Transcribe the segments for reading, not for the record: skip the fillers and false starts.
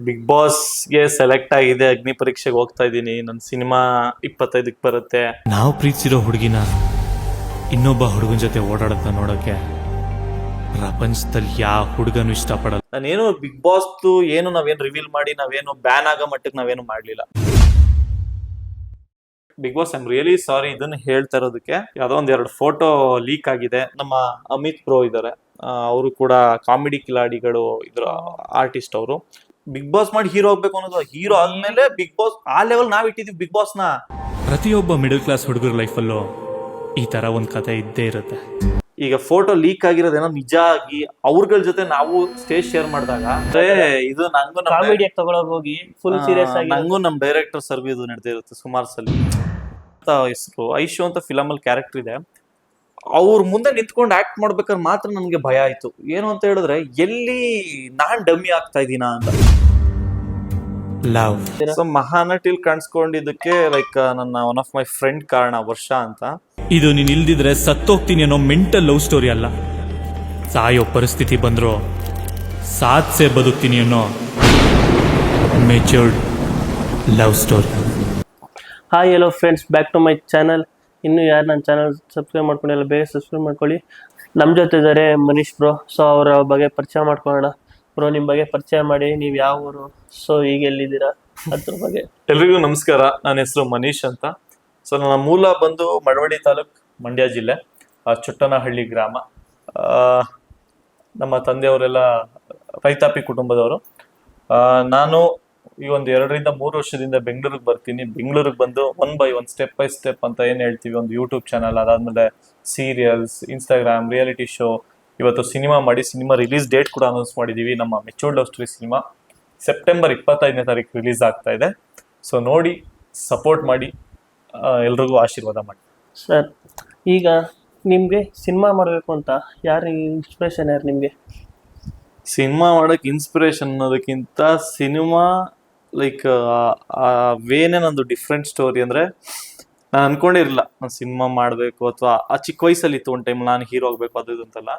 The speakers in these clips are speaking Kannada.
ಬಿಗ್ ಬಾಸ್ಗೆ ಸೆಲೆಕ್ಟ್ ಆಗಿದೆ, ಅಗ್ನಿ ಪರೀಕ್ಷೆಗೆ ಹೋಗ್ತಾ ಇದ್ದೀನಿ. ನನ್ನ ಸಿನಿಮಾ 25ಕ್ಕೆ ಬರುತ್ತೆ. ನಾವು ಪ್ರೀತಿಸಿರೋ ಹುಡುಗಿನ ಇನ್ನೊಬ್ಬ ಹುಡುಗನ ಜೊತೆ ಓಡಾಡತ್ತ ನೋಡೋಕೆ ಪ್ರಪಂಚದಲ್ಲಿ ಯಾವ ಹುಡುಗನು ಇಷ್ಟಪಡಲ್ಲ. ನಾನೇನು ಬಿಗ್ ಬಾಸ್ ಏನು ನಾವೇನು ರಿವೀಲ್ ಮಾಡಿ ನಾವೇನು ಬ್ಯಾನ್ ಆಗೋ ಮಟ್ಟಕ್ಕೆ ನಾವೇನು ಮಾಡ್ಲಿಲ್ಲ. Bigg Boss I am really sorry ಇದನ್ನ ಹೇಳ್ತಾ ಇರೋದಕ್ಕೆ. ಯಾವ್ದೋ ಒಂದೆರಡು ಫೋಟೋ ಲೀಕ್ ಆಗಿದೆ. ನಮ್ಮ ಅಮಿತ್ ಬ್ರೋ ಇದ್ದಾರೆ, ಅವರು ಕೂಡ ಕಾಮಿಡಿ ಕಿಲಾಡಿಗಳು ಇದ್ರ ಆರ್ಟಿಸ್ಟ್. ಅವರು ಬಿಗ್ ಬಾಸ್ ಮಾಡಿ ಹೀರೋ ಆಗ್ಬೇಕು ಅನ್ನೋದು, ಹೀರೋ ಆದ್ಮೇಲೆ ಬಿಗ್ ಬಾಸ್ ಆ ಲೆವೆಲ್ ನಾವ್ ಇಟ್ಟಿದೀವಿ ಬಿಗ್ ಬಾಸ್ ನ. ಪ್ರತಿಯೊಬ್ಬ ಮಿಡಲ್ ಕ್ಲಾಸ್ ಹುಡುಗರ ಲೈಫಲ್ಲೂ ಈ ತರ ಒಂದ್ ಕತೆ ಇದ್ದೇ ಇರುತ್ತೆ. ಈಗ ಫೋಟೋ ಲೀಕ್ ಆಗಿರೋದೇನೋ ನಿಜ ಆಗಿ ಅವ್ರಗಳ ಜೊತೆ ನಾವು ಸ್ಟೇಜ್ ಶೇರ್ ಮಾಡಿದಾಗ ಇದು ನಂಗೂ ಕಾಮಿಡಿ ತಗೊಳಕ್ ಹೋಗಿ ಫುಲ್ ಸೀರಿಯಸ್ ಆಗಿ ನಂಗೂ ನಮ್ ಡೈರೆಕ್ಟರ್ ಸರ್ಗೂ ಇದು ನಡೆದಿರುತ್ತೆ ಸುಮಾರು ಸಲ. ಹೆಸರು ಐಶು ಅಂತ ಫಿಲಮ್ ಅಲ್ಲಿ ಕ್ಯಾರೆಕ್ಟರ್ ಇದೆ. ಅವ್ರ ಮುಂದೆ ನಿಂತ್ಕೊಂಡು ಆಕ್ಟ್ ಮಾಡ್ಬೇಕಾದ್ರೆ ಮಾತ್ರ ನನ್ಗೆ ಭಯ ಆಯ್ತು. ಏನು ಅಂತ ಹೇಳಿದ್ರೆ ಎಲ್ಲಿ ನಾನ್ ಡಮ್ಮಿ ಆಗ್ತಾ ಇದೀನಾ ಅಂತ. ಲವ್ ಸೊ ಮಹಾನಟಿಲ್ ಕಾಣಿಸ್ಕೊಂಡಿದ್ದಕ್ಕೆ ಲೈಕ್ ನನ್ನ ಒನ್ ಆಫ್ ಮೈ ಫ್ರೆಂಡ್ ಕಾರಣ, ವರ್ಷ ಅಂತ. ಇದು ನೀನ್ ಇಲ್ದಿದ್ರೆ ಸತ್ತೋಗ್ತೀನಿ ಅನ್ನೋ ಮೆಂಟಲ್ ಲವ್ ಸ್ಟೋರಿ ಅಲ್ಲ, ಸಾಯೋ ಪರಿಸ್ಥಿತಿ ಬಂದ್ರು ಸಾಧ್ಸೆ ಬದುಕ್ತೀನಿ ಅನ್ನೋ matured love story. Hi hello friends, back to my channel. ಇನ್ನೂ ಯಾರು ನನ್ನ ಚಾನಲ್ ಸಬ್ಸ್ಕ್ರೈಬ್ ಮಾಡ್ಕೊಂಡಿಲ್ಲ, ಬೇಗ ಸಬ್ಸ್ಕ್ರೈಬ್ ಮಾಡ್ಕೊಳ್ಳಿ. ನಮ್ಮ ಜೊತೆ ಇದ್ದಾರೆ ಮನೀಶ್ ಬ್ರೋ. ಸೊ ಅವರ ಬಗ್ಗೆ ಪರಿಚಯ ಮಾಡ್ಕೊಳ್ಳೋಣ. ಬ್ರೋ, ನಿಮ್ಮ ಬಗ್ಗೆ ಪರಿಚಯ ಮಾಡಿ, ನೀವು ಯಾವ ಊರು, ಸೊ ಈಗ ಎಲ್ಲಿದ್ದೀರಾ ಅದ್ರ ಬಗ್ಗೆ. ಎಲ್ರಿಗೂ ನಮಸ್ಕಾರ. ನನ್ನ ಹೆಸರು ಮನೀಶ್ ಅಂತ. ಸೊ ನನ್ನ ಮೂಲ ಬಂದು ಮಳವಳ್ಳಿ ತಾಲೂಕ್, ಮಂಡ್ಯ ಜಿಲ್ಲೆ, ಚುಟ್ಟನಹಳ್ಳಿ ಗ್ರಾಮ. ನಮ್ಮ ತಂದೆಯವರೆಲ್ಲ ರೈತಾಪಿ ಕುಟುಂಬದವರು. ನಾನು ಈ ಒಂದು 2-3 ವರ್ಷದಿಂದ ಬೆಂಗಳೂರಿಗೆ ಬರ್ತೀನಿ. ಬೆಂಗಳೂರಿಗೆ ಬಂದು 1 by 1 ಸ್ಟೆಪ್ ಬೈ ಸ್ಟೆಪ್ ಅಂತ ಏನು ಹೇಳ್ತೀವಿ, ಒಂದು ಯೂಟ್ಯೂಬ್ ಚಾನಲ್, ಅದಾದ್ಮೇಲೆ ಸೀರಿಯಲ್ಸ್, ಇನ್ಸ್ಟಾಗ್ರಾಮ್, ರಿಯಾಲಿಟಿ ಶೋ, ಇವತ್ತು ಸಿನಿಮಾ ಮಾಡಿ ಸಿನಿಮಾ ರಿಲೀಸ್ ಡೇಟ್ ಕೂಡ ಅನೌನ್ಸ್ ಮಾಡಿದ್ದೀವಿ. ನಮ್ಮ matured love story cinema September 25ನೇ ತಾರೀಕು ರಿಲೀಸ್ ಆಗ್ತಾ ಇದೆ. ಸೊ ನೋಡಿ, ಸಪೋರ್ಟ್ ಮಾಡಿ, ಎಲ್ರಿಗೂ ಆಶೀರ್ವಾದ ಮಾಡಿ. ಸರ್, ಈಗ ನಿಮಗೆ ಸಿನಿಮಾ ಮಾಡಬೇಕು ಅಂತ ಯಾರು ಇನ್ಸ್ಪಿರೇಷನ್, ಯಾರು ನಿಮಗೆ? ಸಿನಿಮಾ ಮಾಡೋಕ್ಕೆ ಇನ್ಸ್ಪಿರೇಷನ್ ಅನ್ನೋದಕ್ಕಿಂತ ಸಿನಿಮಾ ಲೈಕ್ ವೇನೇ ನಂದು ಡಿಫ್ರೆಂಟ್ ಸ್ಟೋರಿ. ಅಂದರೆ ನಾನು ಅನ್ಕೊಂಡಿರಲಿಲ್ಲ ನಾನು ಸಿನಿಮಾ ಮಾಡಬೇಕು, ಅಥವಾ ಆ ಚಿಕ್ಕ ವಯಸ್ಸಲ್ಲಿ ಇತ್ತು ಒಂದು ಟೈಮ್ ನಾನು ಹೀರೋ ಆಗಬೇಕು ಅದು ಇದು ಅಂತಲ್ಲ.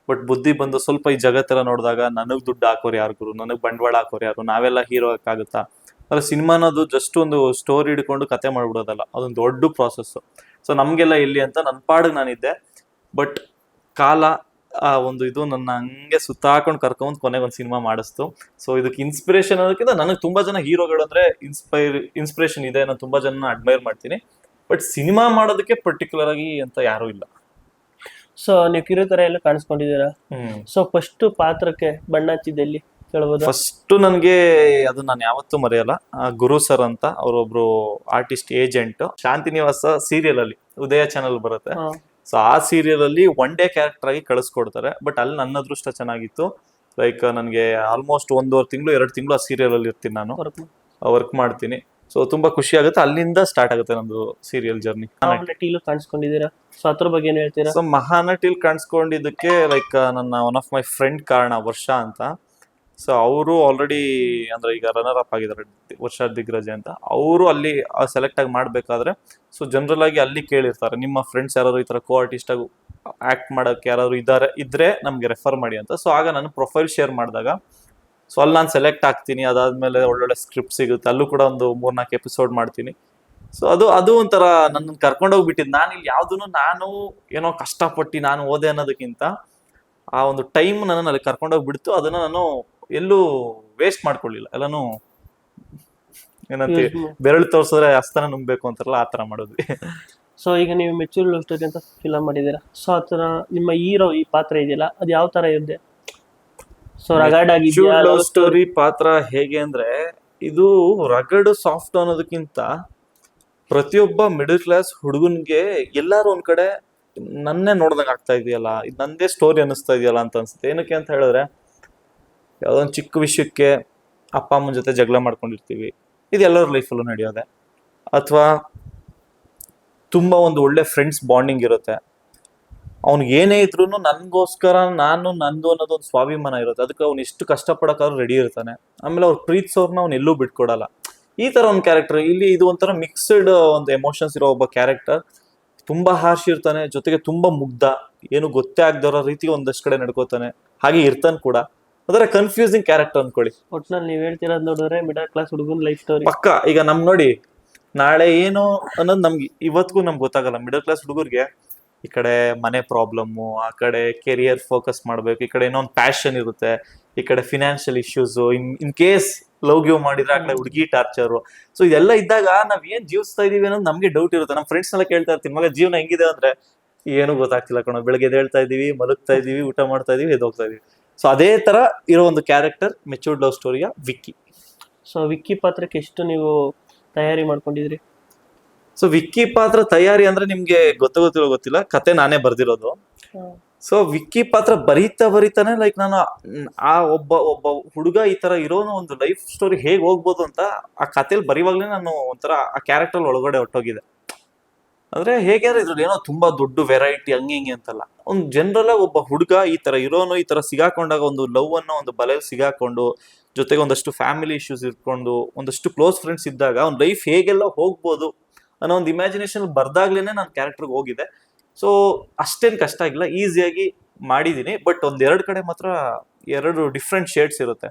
ಬಟ್ ಬುದ್ಧಿ ಬಂದು ಸ್ವಲ್ಪ ಈ ಜಗತ್ತೆಲ್ಲ ನೋಡಿದಾಗ ನನಗೆ ದುಡ್ಡು ಹಾಕೋರು ಯಾರು ಗುರು, ನನಗೆ ಬಂಡವಾಳ ಹಾಕೋರು ಯಾರು, ನಾವೆಲ್ಲ ಹೀರೋ ಆಗೋಕ್ಕಾಗುತ್ತಾ? ಆದರೆ ಸಿನಿಮಾ ಅನ್ನೋದು ಜಸ್ಟ್ ಒಂದು ಸ್ಟೋರಿ ಹಿಡ್ಕೊಂಡು ಕತೆ ಮಾಡ್ಬಿಡೋದಲ್ಲ, ಅದೊಂದು ದೊಡ್ಡ ಪ್ರಾಸೆಸ್ಸು. ಸೊ ನಮಗೆಲ್ಲ ಇಲ್ಲಿ ಅಂತ ನನ್ನ ಪಾಡಿಗೆ ನಾನಿದ್ದೆ. ಬಟ್ ಕಾಲ ಒಂದು ಇದು ನನ್ನ ಹಂಗೆ ಸುತ್ತಾಕೊಂಡು ಕರ್ಕೊಂಡು ಕೊನೆಗೆ ಒಂದು ಸಿನಿಮಾ ಮಾಡಿಸ್ತು. ಸೊ ಇದಕ್ಕೆ ಇನ್ಸ್ಪಿರೇಷನ್ ಅನ್ನೋದಕ್ಕಿಂತ ನನಗೆ ತುಂಬಾ ಜನ ಹೀರೋಗಳು ಅಂದ್ರೆ ಇನ್ಸ್ಪಿರೇಷನ್ ಇದೆ. ನಾನು ತುಂಬಾ ಜನ ಅಡ್ಮೈರ್ ಮಾಡ್ತೀನಿ. ಬಟ್ ಸಿನಿಮಾ ಮಾಡೋದಕ್ಕೆ ಪರ್ಟಿಕ್ಯುಲರ್ ಆಗಿ ಅಂತ ಯಾರೂ ಇಲ್ಲ. ಸೊ ನೀವು ಕಿರು ಥರ ಎಲ್ಲ ಕಾಣಿಸ್ಕೊಂಡಿದ್ದೀರಾ. ಸೊ ಫಸ್ಟ್ ಪಾತ್ರಕ್ಕೆ ಬಣ್ಣ ಹಚ್ಚಿದ್ದೆಲ್ಲಿ ಕೇಳ್ಬೋದು? ಫಸ್ಟ್ ನನಗೆ ಅದು ನಾನು ಯಾವತ್ತೂ ಮರೆಯಲ್ಲ. ಗುರು ಸರ್ ಅಂತ ಅವರೊಬ್ರು ಆರ್ಟಿಸ್ಟ್ ಏಜೆಂಟ್, ಶಾಂತಿನಿವಾಸ ಸೀರಿಯಲ್ ಅಲ್ಲಿ ಉದಯ ಚಾನಲ್ ಬರುತ್ತೆ. ಸೊ ಆ ಸೀರಿಯಲ್ ಅಲ್ಲಿ 1 day ಕ್ಯಾರೆಕ್ಟರ್ ಆಗಿ ಕಳಿಸ್ಕೊಡ್ತಾರೆ. ಬಟ್ ಅಲ್ಲಿ ನನ್ನ ಅದೃಷ್ಟ ಚೆನ್ನಾಗಿತ್ತು. ಲೈಕ್ ನನಗೆ ಆಲ್ಮೋಸ್ಟ್ 1.5 ತಿಂಗಳು 2 ತಿಂಗಳು ಆ ಸೀರಿಯಲ್ ಅಲ್ಲಿ ಇರ್ತೀನಿ, ನಾನು ವರ್ಕ್ ಮಾಡ್ತೀನಿ. ಸೊ ತುಂಬಾ ಖುಷಿ ಆಗುತ್ತೆ. ಅಲ್ಲಿಂದ ಸ್ಟಾರ್ಟ್ ಆಗುತ್ತೆ ನಂದು ಸೀರಿಯಲ್ ಜರ್ನಿ. ಮಹಾನಟಿಲ್ ಕಾಣಿಸ್ಕೊಂಡಿದ್ದೀರಾ, ಸೊ ಅದ್ರ ಬಗ್ಗೆ ಏನ್ ಹೇಳ್ತೀರಾ? ಸೊ ಮಹಾನಟಿಲ್ ಕಾಣಿಸ್ಕೊಂಡಿದ್ದಕ್ಕೆ ಲೈಕ್ ನನ್ನ ಒನ್ ಆಫ್ ಮೈ ಫ್ರೆಂಡ್ ಕಾರಣ, ವರ್ಷ ಅಂತ. ಸೊ ಅವರು ಆಲ್ರೆಡಿ ಅಂದ್ರೆ ಈಗ ರನ್ನರ್ ಅಪ್ ಆಗಿದ್ದಾರೆ, ವರ್ಷ ದಿಗ್ಗಜ ಅಂತ. ಅವರು ಅಲ್ಲಿ ಸೆಲೆಕ್ಟ್ ಆಗಿ ಮಾಡ್ಬೇಕಾದ್ರೆ ಸೊ ಜನರಲ್ ಆಗಿ ಅಲ್ಲಿ ಕೇಳಿರ್ತಾರೆ, ನಿಮ್ಮ ಫ್ರೆಂಡ್ಸ್ ಯಾರಾದ್ರು ಈ ತರ ಕೋ ಆರ್ಟಿಸ್ಟ್ ಆಗಿ ಆಕ್ಟ್ ಮಾಡಕ್ಕೆ ಯಾರಾದ್ರು ಇದ್ರೆ ನಮ್ಗೆ ರೆಫರ್ ಮಾಡಿ ಅಂತ. ಸೊ ಆಗ ನಾನು ಪ್ರೊಫೈಲ್ ಶೇರ್ ಮಾಡಿದಾಗ ಸೊ ಅಲ್ಲಿ ನಾನು ಸೆಲೆಕ್ಟ್ ಆಗ್ತೀನಿ. ಅದಾದ್ಮೇಲೆ ಒಳ್ಳೊಳ್ಳೆ ಸ್ಕ್ರಿಪ್ಟ್ ಸಿಗುತ್ತೆ, ಅಲ್ಲೂ ಕೂಡ ಒಂದು 3-4 ಎಪಿಸೋಡ್ ಮಾಡ್ತೀನಿ. ಸೊ ಅದು ಒಂಥರ ನನ್ನ ಕರ್ಕೊಂಡೋಗ್ಬಿಟ್ಟಿದ್ದು. ನಾನು ಇಲ್ಲಿ ಯಾವ್ದನ್ನು ನಾನು ಏನೋ ಕಷ್ಟಪಟ್ಟು ನಾನು ಓದೆ ಅನ್ನೋದಕ್ಕಿಂತ ಆ ಒಂದು ಟೈಮ್ ನನ್ನನ್ನು ಅಲ್ಲಿ ಕರ್ಕೊಂಡೋಗ್ಬಿಡ್ತು. ಅದನ್ನ ನಾನು ಎಲ್ಲೂ ವೇಸ್ಟ್ ಮಾಡ್ಕೊಳ್ಳಿಲ್ಲ. ಎಲ್ಲಾನು ಏನಂತೀವಿ, ಬೆರಳು ತೋರ್ಸಿದ್ರೆ ಹಸ್ತನ ನುಂಗ್ಬೇಕು ಅಂತಾರಲ್ಲ, ಆ ತರ ಮಾಡಿದ್ವಿ. ಸೊ ಈಗ ನೀವು ಮೆಚೂರ್ ಲವ್ ಸ್ಟೋರಿ ಅಂತ ಫಿಲಮ್ ಮಾಡಿದ್ದೀರಾ. ಸೊ ಆ ಥರ ನಿಮ್ಮ ಹೀರೋ ಈ ಪಾತ್ರ ಇದೆಯಲ್ಲ, ಅದು ಯಾವ ತರ ಇದೆ? ಸೊ ರಗಡ್ ಆಗಿದೆಯಾ? ಲವ್ ಸ್ಟೋರಿ ಪಾತ್ರ ಹೇಗೆ ಅಂದ್ರೆ, ಇದು ರಗಡ್ ಸಾಫ್ಟ್ ಅನ್ನೋದಕ್ಕಿಂತ ಪ್ರತಿಯೊಬ್ಬ ಮಿಡಲ್ ಕ್ಲಾಸ್ ಹುಡುಗನ್ಗೆ ಎಲ್ಲಾರು ಒಂದ್ ಕಡೆ ನನ್ನೇ ನೋಡ್ದಂಗ ಆಗ್ತಾ ಇದೆಯಲ್ಲ, ಇದು ನಂದೇ ಸ್ಟೋರಿ ಅನ್ನಿಸ್ತಾ ಇದೆಯಲ್ಲ ಅಂತ ಅನ್ಸುತ್ತೆ. ಏನಕ್ಕೆ ಅಂತ ಹೇಳಿದ್ರೆ, ಯಾವುದೊಂದು ಚಿಕ್ಕ ವಿಷಯಕ್ಕೆ ಅಪ್ಪ ಅಮ್ಮನ ಜೊತೆ ಜಗಳ ಮಾಡ್ಕೊಂಡಿರ್ತೀವಿ, ಇದು ಎಲ್ಲರ ಲೈಫಲ್ಲೂ ನಡೆಯೋದೆ. ಅಥವಾ ತುಂಬಾ ಒಂದು ಒಳ್ಳೆ ಫ್ರೆಂಡ್ಸ್ ಬಾಂಡಿಂಗ್ ಇರುತ್ತೆ. ಅವ್ನಿಗೆ ಏನೇ ಇದ್ರು ನನ್ಗೋಸ್ಕರ ನಂದು ಅನ್ನೋದು ಒಂದು ಸ್ವಾಭಿಮಾನ ಇರುತ್ತೆ. ಅದಕ್ಕೆ ಅವ್ನು ಎಷ್ಟು ಕಷ್ಟಪಡೋಕ್ಕಾದ್ರೂ ರೆಡಿ ಇರ್ತಾನೆ. ಆಮೇಲೆ ಅವ್ರು ಪ್ರೀತಿಸೋರ್ನ ಅವ್ನು ಎಲ್ಲೂ ಬಿಟ್ಕೊಡಲ್ಲ. ಈ ತರ ಒಂದು ಕ್ಯಾರೆಕ್ಟರ್ ಇಲ್ಲಿ. ಇದು ಒಂಥರ ಮಿಕ್ಸ್ಡ್ ಒಂದು ಎಮೋಷನ್ಸ್ ಇರೋ ಒಬ್ಬ ಕ್ಯಾರೆಕ್ಟರ್. ತುಂಬಾ ಹಾರ್ಶ್ ಇರ್ತಾನೆ, ಜೊತೆಗೆ ತುಂಬಾ ಮುಗ್ಧ, ಏನು ಗೊತ್ತೇ ಆಗದವರ ರೀತಿ ಒಂದಷ್ಟು ಕಡೆ ನಡ್ಕೋತಾನೆ, ಹಾಗೆ ಇರ್ತಾನೆ ಕೂಡ. ಅಂದ್ರೆ ಕನ್ಫ್ಯೂಸಿಂಗ್ ಕ್ಯಾರೆಕ್ಟರ್ ಅನ್ಕೊಳ್ಳಿ. ಒಟ್ನಲ್ಲಿ ನೀವ್ ಹೇಳ್ತಿರೋದ್ ನೋಡಿದ್ರೆ ಮಿಡಲ್ ಕ್ಲಾಸ್ ಹುಡುಗನ್ ಲೈಫ್ ಸ್ಟೋರಿ. ಪಕ್ಕ ಈಗ ನೋಡಿ ನಾಳೆ ಏನು ಅನ್ನೋದು ನಮ್ಗೆ ಇವತ್ತಿಗೂ ನಮ್ಗೆ ಗೊತ್ತಾಗಲ್ಲ. ಮಿಡಲ್ ಕ್ಲಾಸ್ ಹುಡುಗರಿಗೆ ಈ ಕಡೆ ಮನೆ ಪ್ರಾಬ್ಲಮ್ಮು, ಆ ಕಡೆ ಕೆರಿಯರ್ ಫೋಕಸ್ ಮಾಡ್ಬೇಕು, ಈ ಕಡೆ ಏನೋ ಒಂದು ಪ್ಯಾಷನ್ ಇರುತ್ತೆ, ಈ ಕಡೆ financial issues, in case love give ಮಾಡಿದ್ರೆ ಆ ಕಡೆ ಹುಡುಗಿ ಟಾರ್ಚರು. ಸೊ ಇದೆಲ್ಲ ಇದ್ದಾಗ ನಾವ್ ಏನ್ ಜೀವಿಸ್ತಾ ಇದೀವಿ ಅನ್ನೋದು ನಮ್ಗೆ ಡೌಟ್ ಇರುತ್ತೆ. ನಮ್ಮ ಫ್ರೆಂಡ್ಸ್ ಎಲ್ಲ ಕೇಳ್ತಾ ಇರ್ತೀನಿ, ಮಗ ಜೀವನ ಹೆಂಗಿದೆ ಅಂದ್ರೆ ಏನು ಗೊತ್ತಾಗ್ತಿಲ್ಲ ಕಣೋ, ಬೆಳಗ್ಗೆ ಎದ್ದೇಳ್ತಾ ಇದೀವಿ, ಮಲಗ್ತಾ ಇದೀವಿ, ಊಟ ಮಾಡ್ತಾ ಇದೀವಿ, ಎದ್ದೋಗ್ತಾ ಇದೀವಿ. ಸೊ ಅದೇ ತರ ಇರೋ ಒಂದು ಕ್ಯಾರೆಕ್ಟರ್ ಮೆಚೂರ್ಡ್ ಲವ್ ಸ್ಟೋರಿಯ ವಿಕ್ಕಿ. ಸೊ ವಿಕ್ಕಿ ಪಾತ್ರಕ್ಕೆ ಎಷ್ಟು ನೀವು ತಯಾರಿ ಮಾಡ್ಕೊಂಡಿದ್ರಿ? ಸೊ ವಿಕ್ಕಿ ಪಾತ್ರ ತಯಾರಿ ಅಂದ್ರೆ ನಿಮ್ಗೆ ಗೊತ್ತಿಲ್ಲ, ಕತೆ ನಾನೇ ಬರ್ದಿರೋದು. ಸೊ ವಿಕ್ಕಿ ಪಾತ್ರ ಬರೀತಾನೆ ಲೈಕ್ ನಾನು ಆ ಒಬ್ಬ ಹುಡುಗ ಈ ತರ ಇರೋನು ಒಂದು ಲೈಫ್ ಸ್ಟೋರಿ ಹೇಗ್ ಹೋಗ್ಬೋದು ಅಂತ ಆ ಕಥೆಯಲ್ಲಿ ಬರೀವಾಗ್ಲೇ ನಾನು ಒಂಥರ ಆ ಕ್ಯಾರೆಕ್ಟರ್ ಒಳಗಡೆ ಹೊಟ್ಟೋಗಿದೆ. ಅಂದ್ರೆ ಹೇಗೆ ಅಂದ್ರೆ ಇದ್ರಲ್ಲಿ ಏನೋ ತುಂಬಾ ದೊಡ್ಡ ವೆರೈಟಿ ಹಿಂಗೆ ಅಂತಲ್ಲ, ಒಂದು ಜನರಲ್ ಆಗಿ ಒಬ್ಬ ಹುಡುಗ ಈ ತರ ಇರೋನು ಈ ತರ ಸಿಗಾಕೊಂಡಾಗ ಒಂದು ಲವ್ ಅನ್ನೋ ಒಂದು ಬಲೆ ಸಿಗಾಕೊಂಡು, ಜೊತೆಗೆ ಒಂದಷ್ಟು ಫ್ಯಾಮಿಲಿ ಇಶ್ಯೂಸ್ ಇಟ್ಕೊಂಡು, ಒಂದಷ್ಟು ಕ್ಲೋಸ್ ಫ್ರೆಂಡ್ಸ್ ಇದ್ದಾಗ ಅವ್ನ ಲೈಫ್ ಹೇಗೆಲ್ಲ ಹೋಗ್ಬೋದು ಅನ್ನೋ ಒಂದು ಇಮ್ಯಾಜಿನೇಷನ್ ಬರ್ದಾಗ್ಲೇನೆ ನಾನು ಕ್ಯಾರೆಕ್ಟರ್ಗೆ ಹೋಗಿದೆ. ಸೊ ಅಷ್ಟೇನು ಕಷ್ಟ ಆಗಿಲ್ಲ, ಈಸಿಯಾಗಿ ಮಾಡಿದೀನಿ. ಬಟ್ ಒಂದೆರಡು ಕಡೆ ಮಾತ್ರ ಎರಡು ಡಿಫ್ರೆಂಟ್ ಶೇಡ್ಸ್ ಇರುತ್ತೆ.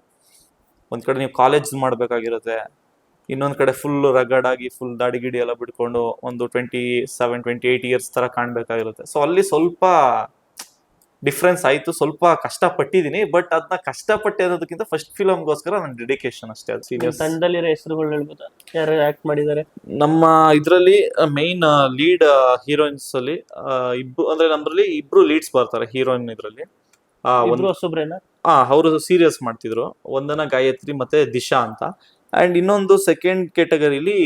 ಒಂದ್ ಕಡೆ ನೀವು ಕಾಲೇಜ್ ಮಾಡ್ಬೇಕಾಗಿರುತ್ತೆ, ಇನ್ನೊಂದ್ ಕಡೆ ಫುಲ್ ರಗಡ್ ಆಗಿ ಫುಲ್ ದಾಡಿ ಗಿಡಿ ಎಲ್ಲ ಬಿಟ್ಕೊಂಡು ಒಂದು 27-28 ಇಯರ್ಸ್ ತರ ಕಾಣ್ಬೇಕಾಗಿರುತ್ತೆ. ಸೊ ಅಲ್ಲಿ ಸ್ವಲ್ಪ ಡಿಫ್ರೆನ್ಸ್ ಆಯ್ತು, ಸ್ವಲ್ಪ ಕಷ್ಟಪಟ್ಟಿದ್ದೀನಿ. ಬಟ್ ಅದನ್ನ ಕಷ್ಟಪಟ್ಟೆ ಅನ್ನೋದಕ್ಕಿಂತ ಫಸ್ಟ್ ಫಿಲಮ್ಗೋಸ್ಕರ ನನ್ನ ಡೆಡಿಕೇಶನ್ ಅಷ್ಟೇ. ಅದು ಸೀರಿಯಸ್. ತಂಡದಲ್ಲಿರೋ ಹೆಸರುಗಳು ಹೇಳ್ಬೋದಾ, ಯಾರು ಆಕ್ಟ್ ಮಾಡಿದ್ದಾರೆ? ನಮ್ಮ ಇದ್ರಲ್ಲಿ ಮೈನ್ ಲೀಡ್ ಹೀರೋಯಿನ್ಸ್ ಅಲ್ಲಿ ಅಂದ್ರೆ ನಮ್ಮಲ್ಲಿ ಇಬ್ರು ಲೀಡ್ಸ್ ಬರ್ತಾರೆ ಹೀರೋಯಿನ್ ಇದ್ರಲ್ಲಿ. ಹೊಸಬ್ರೇನಾ? ಅವರು ಸೀರಿಯಸ್ ಮಾಡ್ತಿದ್ರು, ವಂದನ ಗಾಯತ್ರಿ ಮತ್ತೆ ದಿಶಾ ಅಂತ. ಅಂಡ್ ಇನ್ನೊಂದು ಸೆಕೆಂಡ್ ಕ್ಯಾಟಗರಿಲಿ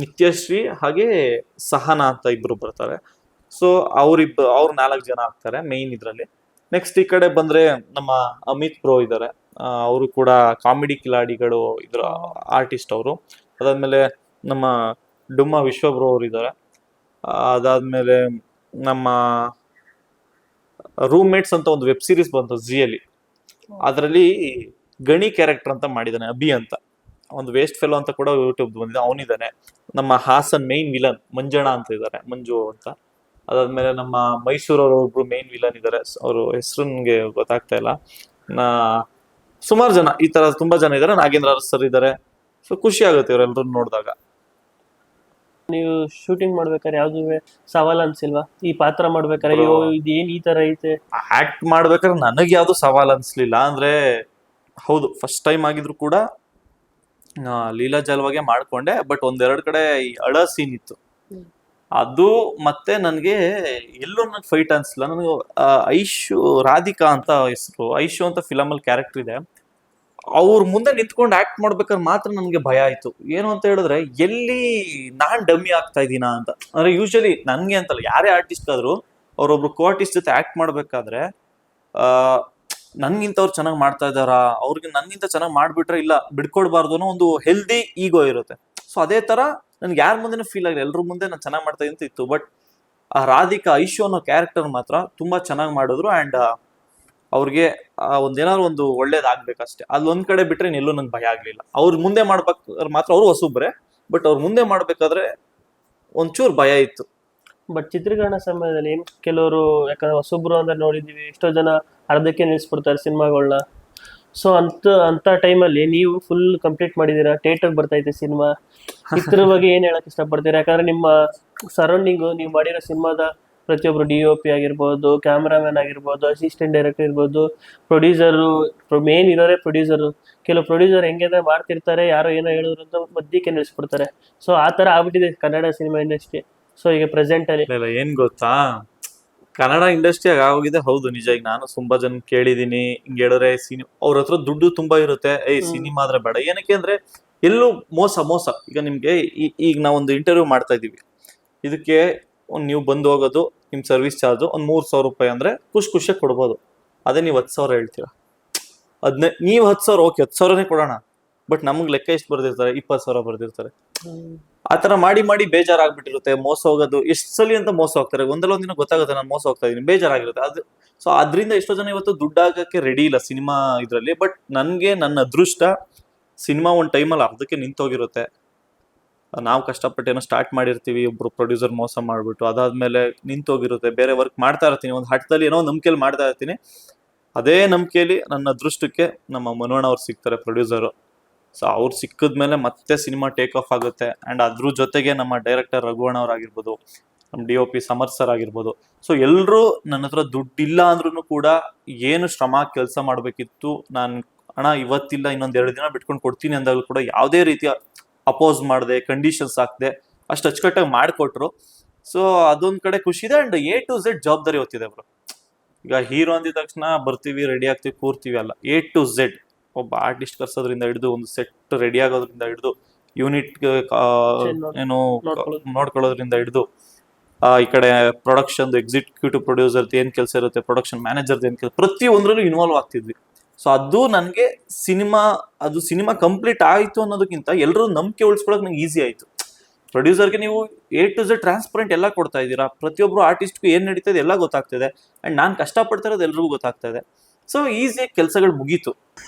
ನಿತ್ಯಶ್ರೀ ಹಾಗೆ ಸಹನಾ ಅಂತ ಇಬ್ರು ಬರ್ತಾರೆ. ಸೊ ಅವ್ರು 4 ಜನ ಆಗ್ತಾರೆ ಮೈನ್ ಇದ್ರಲ್ಲಿ. ನೆಕ್ಸ್ಟ್ ಈ ಕಡೆ ಬಂದ್ರೆ ನಮ್ಮ ಅಮಿತ್ ಬ್ರೋ ಇದ್ದಾರೆ, ಅವರು ಕೂಡ ಕಾಮಿಡಿ ಕಿಲಾಡಿಗಳು ಇದ್ರ ಆರ್ಟಿಸ್ಟ್ ಅವರು. ಅದಾದ್ಮೇಲೆ ನಮ್ಮ ಡುಮ್ಮ ವಿಶ್ವಬ್ರೋ ಅವರು ಇದ್ದಾರೆ. ಅದಾದ್ಮೇಲೆ ನಮ್ಮ ರೂಮ್ ಮೇಟ್ಸ್ ಅಂತ ಒಂದು ವೆಬ್ ಸೀರೀಸ್ ಬಂತು ಜಿಯಲ್ಲಿ, ಅದರಲ್ಲಿ ಗಣಿ ಕ್ಯಾರೆಕ್ಟರ್ ಅಂತ ಮಾಡಿದ್ದಾನೆ ಅಭಿ ಅಂತ, ಒಂದು ವೇಸ್ಟ್ ಫೆಲೋ ಅಂತ ಕೂಡ ಯೂಟ್ಯೂಬ್ ಬಂದಿದೆ, ಅವನಿದ್ದಾನೆ. ನಮ್ಮ ಹಾಸನ್ ಮೈನ್ ವಿಲನ್ ಮಂಜಣ್ಣ ಅಂತ ಇದ್ದಾರೆ, ಮಂಜು ಅಂತ. ಅದಾದ್ಮೇಲೆ ನಮ್ಮ ಮೈಸೂರವರು ಒಬ್ರು ಮೈನ್ ವಿಲನ್ ಇದ್ದಾರೆ, ಅವರು ಹೆಸರು ನನಗೆ ಗೊತ್ತಾಗ್ತಾ ಇಲ್ಲ. ಸುಮಾರು ಜನ ಈ ತರ ತುಂಬಾ ಜನ ಇದ್ದಾರೆ, ನಾಗೇಂದ್ರ ಸರ್ ಇದ್ದಾರೆ. ಸೊ ಖುಷಿ ಆಗುತ್ತೆ ಇವರೆಲ್ಲರೂ ನೋಡಿದಾಗ. ನೀವು ಶೂಟಿಂಗ್ ಮಾಡ್ಬೇಕಾದ್ರೆ ಯಾವ್ದು ಸವಾಲ್ ಅನ್ಸಿಲ್ವಾ ಈ ಪಾತ್ರ ಮಾಡ್ಬೇಕಾದ್ರೆ? ಅಯ್ಯೋ ಇದೇನ್ ಈ ತರ ಐತೆ. ಆಕ್ಟ್ ಮಾಡ್ಬೇಕಾದ್ರೆ ನನಗೆ ಯಾವ್ದು ಸವಾಲ್ ಅನ್ಸ್ಲಿಲ್ಲ. ಅಂದ್ರೆ ಹೌದು ಫಸ್ಟ್ ಟೈಮ್ ಆಗಿದ್ರು ಕೂಡ ಲೀಲಾ ಜಲ್ವಾಗೆ ಮಾಡ್ಕೊಂಡೆ. ಬಟ್ ಒಂದೆರಡು ಕಡೆ ಈ ಅಳ ಸೀನ್ ಇತ್ತು, ಅದು ಮತ್ತೆ ನನ್ಗೆ ಎಲ್ಲೂ ನನ್ಗೆ ಫೈಟ್ ಅನ್ಸಲ್ಲ. ನನಗೆ ಐಶು ರಾಧಿಕಾ ಅಂತ ಹೆಸರು, ಐಶು ಅಂತ ಫಿಲಮ್ ಅಲ್ಲಿ ಕ್ಯಾರೆಕ್ಟರ್ ಇದೆ, ಅವ್ರ ಮುಂದೆ ನಿಂತ್ಕೊಂಡು ಆಕ್ಟ್ ಮಾಡ್ಬೇಕಾದ್ರೆ ಮಾತ್ರ ನನ್ಗೆ ಭಯ ಆಯ್ತು. ಏನು ಅಂತ ಹೇಳಿದ್ರೆ ಎಲ್ಲಿ ನಾನ್ ಡಮ್ಮಿ ಆಗ್ತಾ ಇದೀನಾ ಅಂತ. ಅಂದ್ರೆ ಯೂಶಲಿ ನನ್ಗೆ ಅಂತಲ್ಲ, ಯಾರೇ ಆರ್ಟಿಸ್ಟ್ ಆದ್ರೂ ಅವ್ರೊಬ್ರು ಕೋ ಆರ್ಟಿಸ್ಟ್ ಜೊತೆ ಆಕ್ಟ್ ಮಾಡ್ಬೇಕಾದ್ರೆ ನನ್ಗಿಂತ ಅವ್ರು ಚೆನ್ನಾಗಿ ಮಾಡ್ತಾ ಇದಾರಾ, ಅವ್ರಿಗೆ ನನ್ಗಿಂತ ಚೆನ್ನಾಗಿ ಮಾಡ್ಬಿಟ್ರೆ ಇಲ್ಲ ಬಿಡ್ಕೊಡ್ಬಾರ್ದು ಅನ್ನೋ ಒಂದು ಹೆಲ್ದಿ ಈಗೋ ಇರುತ್ತೆ. ಸೊ ಅದೇ ತರ ನನ್ಗೆ ಯಾರ ಮುಂದೆನೂ ಫೀಲ್ ಆಗಿಲ್ಲ, ಎಲ್ರ ಮುಂದೆ ನಾನು ಚೆನ್ನಾಗಿ ಮಾಡ್ತಾ ಅಂತ ಇತ್ತು. ಬಟ್ ಆ ರಾಧಿಕಾ ಐಶು ಅನ್ನೋ ಕ್ಯಾರೆಕ್ಟರ್ ಮಾತ್ರ ತುಂಬಾ ಚೆನ್ನಾಗಿ ಮಾಡಿದ್ರು. ಅಂಡ್ ಅವ್ರಿಗೆ ಒಂದೇನಾದ್ರು ಒಂದು ಒಳ್ಳೇದಾಗ್ಬೇಕಷ್ಟೇ, ಅಲ್ಲೊಂದ್ ಕಡೆ ಬಿಟ್ರೆ ಎಲ್ಲೂ ನಂಗೆ ಭಯ ಆಗ್ಲಿಲ್ಲ. ಅವ್ರ ಮುಂದೆ ಮಾಡ್ಬೇಕಾದ್ರೆ ಮಾತ್ರ ಅವ್ರು ಹೊಸಬ್ರೆ, ಬಟ್ ಅವ್ರ ಮುಂದೆ ಮಾಡ್ಬೇಕಾದ್ರೆ ಒಂಚೂರು ಭಯ ಇತ್ತು. ಬಟ್ ಚಿತ್ರೀಕರಣ ಸಮಯದಲ್ಲಿ ಕೆಲವರು, ಯಾಕಂದ್ರೆ ಹೊಸಬ್ರು ಅಂದ್ರೆ ನೋಡಿದೀವಿ, ಎಷ್ಟೋ ಜನ ಅರ್ಧಕ್ಕೆ ನಿಲ್ಸ್ಬಿಡ್ತಾರೆ ಸಿನಿಮಾಗಳನ್ನ. ಸೊ ಅಂತ ಟೈಮಲ್ಲಿ ನೀವು ಫುಲ್ ಕಂಪ್ಲೀಟ್ ಮಾಡಿದೀರಾ, ಥಿಯೇಟರ್ ಬರ್ತೈತೆ ಸಿನಿಮಾ, ಇದ್ರ ಬಗ್ಗೆ ಏನ್ ಹೇಳಕ್ ಇಷ್ಟಪಡ್ತೀರಾ? ಯಾಕಂದ್ರೆ ನಿಮ್ಮ ಸರೌಂಡಿಂಗು, ನೀವು ಮಾಡಿರೋ ಸಿನಿಮಾದ ಪ್ರತಿಯೊಬ್ರು DOP ಆಗಿರ್ಬೋದು, ಕ್ಯಾಮ್ರಾಮನ್ ಆಗಿರ್ಬೋದು, ಅಸಿಸ್ಟೆಂಟ್ ಡೈರೆಕ್ಟರ್ ಇರ್ಬೋದು, ಪ್ರೊಡ್ಯೂಸರು, ಮೇನ್ ಇರೋರೇ ಪ್ರೊಡ್ಯೂಸರು. ಕೆಲವು ಪ್ರೊಡ್ಯೂಸರ್ ಹೆಂಗೆ ಮಾಡ್ತಿರ್ತಾರೆ, ಯಾರೋ ಏನೋ ಹೇಳಿದ್ರು ಅಂತ ಮಧ್ಯಕ್ಕೆ ನಿಲ್ಸ್ಬಿಡ್ತಾರೆ. ಸೊ ಆ ತರ ಆಗ್ಬಿಟ್ಟಿದೆ ಕನ್ನಡ ಸಿನಿಮಾ ಇಂಡಸ್ಟ್ರಿ. ಸೊ ಈಗ ಪ್ರೆಸೆಂಟ್ ಅಲ್ಲಿ ಏನ್ ಗೊತ್ತಾ, ಕನ್ನಡ ಇಂಡಸ್ಟ್ರಿ ಆಗೋಗಿದೆ. ಹೌದು ನಿಜ. ಈಗ ನಾನು ತುಂಬಾ ಜನ ಕೇಳಿದೀನಿ, ಹಿಂಗ್ ಹೇಳಿದ್ರೆ ಅವ್ರ ಹತ್ರ ದುಡ್ಡು ತುಂಬಾ ಇರುತ್ತೆ, ಸಿನಿಮಾ ಆದ್ರೆ ಬೇಡ. ಏನಕ್ಕೆ ಅಂದ್ರೆ ಎಲ್ಲೂ ಮೋಸ. ಈಗ ನಿಮ್ಗೆ ಈಗ ನಾವೊಂದು ಇಂಟರ್ವ್ಯೂ ಮಾಡ್ತಾ ಇದೀವಿ, ಇದಕ್ಕೆ ನೀವು ಬಂದು ಹೋಗೋದು ನಿಮ್ ಸರ್ವಿಸ್ ಚಾರ್ಜ್ ಒಂದ್ 3,000 ರೂಪಾಯಿ ಅಂದ್ರೆ ಖುಷಿಯಾಗಿ ಕೊಡ್ಬೋದು. ಅದೇ ನೀವು 10,000 ಹೇಳ್ತೀರಾ, ನೀವು 10,000 ಓಕೆ 10,000ನೇ ಕೊಡೋಣ. ಬಟ್ ನಮ್ಗ್ ಲೆಕ್ಕ ಎಷ್ಟು ಬರ್ದಿರ್ತಾರೆ, 20,000 ಬರ್ದಿರ್ತಾರೆ. ಆತರ ಮಾಡಿ ಬೇಜಾರಾಗ್ಬಿಟ್ಟಿರುತ್ತೆ. ಮೋಸ ಹೋಗೋದು ಎಷ್ಟು ಸಲಿ ಅಂತ ಮೋಸ ಹೋಗ್ತಾರೆ. ಒಂದಲ್ಲ ಒಂದಿನ ಗೊತ್ತಾಗುತ್ತೆ ನಾನು ಮೋಸ ಹೋಗ್ತಾ ಇದೀನಿ, ಬೇಜಾರಾಗಿರುತ್ತೆ ಅದು. ಸೊ ಅದ್ರಿಂದ ಎಷ್ಟೋ ಜನ ಇವತ್ತು ದುಡ್ಡಾಗಕ್ಕೆ ರೆಡಿ ಇಲ್ಲ ಸಿನಿಮಾ ಇದ್ರಲ್ಲಿ. ಬಟ್ ನನ್ಗೆ ನನ್ನ ಅದೃಷ್ಟ, ಸಿನಿಮಾ ಒಂದ್ ಟೈಮಲ್ಲಿ ಅರ್ಧಕ್ಕೆ ನಿಂತೋಗಿರುತ್ತೆ. ನಾವು ಕಷ್ಟಪಟ್ಟು ಏನೋ ಸ್ಟಾರ್ಟ್ ಮಾಡಿರ್ತೀವಿ, ಒಬ್ರು ಪ್ರೊಡ್ಯೂಸರ್ ಮೋಸ ಮಾಡ್ಬಿಟ್ಟು ಅದಾದ್ಮೇಲೆ ನಿಂತೋಗಿರುತ್ತೆ. ಬೇರೆ ವರ್ಕ್ ಮಾಡ್ತಾ ಇರ್ತೀನಿ, ಒಂದು ಹಠದಲ್ಲಿ ಏನೋ ನಂಬಿಕೆಯಲ್ಲಿ ಮಾಡ್ತಾ ಇರ್ತೀನಿ. ಅದೇ ನಂಬಿಕೆಯಲ್ಲಿ ನನ್ನ ಅದೃಷ್ಟಕ್ಕೆ ನಮ್ಮ ಮನೋಹರ್ ಅವ್ರು ಸಿಗ್ತಾರೆ ಪ್ರೊಡ್ಯೂಸರು. ಸೊ ಅವ್ರು ಸಿಕ್ಕಿದ್ಮೇಲೆ ಮತ್ತೆ ಸಿನಿಮಾ ಟೇಕ್ ಆಫ್ ಆಗುತ್ತೆ. ಅಂಡ್ ಅದ್ರ ಜೊತೆಗೆ ನಮ್ಮ ಡೈರೆಕ್ಟರ್ ರಘುವಣ ಅವ್ರಾಗಿರ್ಬೋದು, ನಮ್ಮ DOP ಸಮರ್ ಸರ್ ಆಗಿರ್ಬೋದು. ಸೊ ಎಲ್ಲರೂ ನನ್ನ ಹತ್ರ ದುಡ್ಡಿಲ್ಲ ಅಂದ್ರೂ ಕೂಡ ಏನು ಶ್ರಮ ಕೆಲಸ ಮಾಡಬೇಕಿತ್ತು, ನಾನು ಹಣ ಇವತ್ತಿಲ್ಲ ಇನ್ನೊಂದ್ 2 ದಿನ ಬಿಟ್ಕೊಂಡು ಕೊಡ್ತೀನಿ ಅಂದಾಗಲೂ ಕೂಡ ಯಾವುದೇ ರೀತಿಯ ಅಪೋಸ್ ಮಾಡದೆ, ಕಂಡೀಷನ್ಸ್ ಹಾಕದೆ ಅಷ್ಟು ಅಚ್ಚುಕಟ್ಟಾಗಿ ಮಾಡಿಕೊಟ್ರು. ಸೊ ಅದೊಂದ್ ಕಡೆ ಖುಷಿ ಇದೆ. ಅಂಡ್ A to Z ಜವಾಬ್ದಾರಿ ಹೊತ್ತಿದೆ ಬ್ರೋ. ಈಗ ಹೀರೋ ಅಂದಿದ ತಕ್ಷಣ ಬರ್ತೀವಿ, ರೆಡಿ ಆಗ್ತೀವಿ, ಕೂರ್ತೀವಿ ಅಲ್ಲ. A to Z ಒಬ್ಬ ಆರ್ಟಿಸ್ಟ್ ಕರ್ಸೋದ್ರಿಂದ ಹಿಡಿದು, ಒಂದು ಸೆಟ್ ರೆಡಿ ಆಗೋದ್ರಿಂದ ಹಿಡಿದು, ಯೂನಿಟ್ ಏನು ನೋಡ್ಕೊಳ್ಳೋದ್ರಿಂದ ಹಿಡಿದು, ಈ ಕಡೆ ಪ್ರೊಡಕ್ಷನ್ ಎಕ್ಸಿಕ್ಯೂಟಿವ್ ಪ್ರೊಡ್ಯೂಸರ್ ಏನ್ ಕೆಲಸ ಇರುತ್ತೆ, ಪ್ರೊಡಕ್ಷನ್ ಮ್ಯಾನೇಜರ್ ಏನ್ ಕೆಲಸ, ಪ್ರತಿ ಒಂದ್ರಲ್ಲೂ ಇನ್ವಾಲ್ವ್ ಆಗ್ತಿದ್ವಿ. ಸೊ ಅದು ನನಗೆ ಸಿನಿಮಾ ಕಂಪ್ಲೀಟ್ ಆಯ್ತು ಅನ್ನೋದಕ್ಕಿಂತ ಎಲ್ಲರೂ ನಂಬಿಕೆ ಉಳಿಸ್ಕೊಳಕ್ ನಂಗೆ ಈಸಿ ಆಯ್ತು. ಪ್ರೊಡ್ಯೂಸರ್ಗೆ ನೀವು A to Z ಟ್ರಾನ್ಸ್ಪರೆಂಟ್ ಎಲ್ಲ ಕೊಡ್ತಾ ಇದ್ದೀರಾ, ಪ್ರತಿಯೊಬ್ರು ಆರ್ಟಿಸ್ಟ್ಗೂ ಏನ್ ನಡೀತಾ ಇದೆ ಎಲ್ಲ ಗೊತ್ತಾಗ್ತಿದೆ. ಅಂಡ್ ನಾನು ಕಷ್ಟಪಡ್ತಾ ಇರೋದು ಎಲ್ರಿಗೂ ಗೊತ್ತಾಗ್ತಾ ಇದೆ. ಸೊ ಈಸಿಯಾಗಿ ಕೆಲಸಗಳು ಮುಗೀತು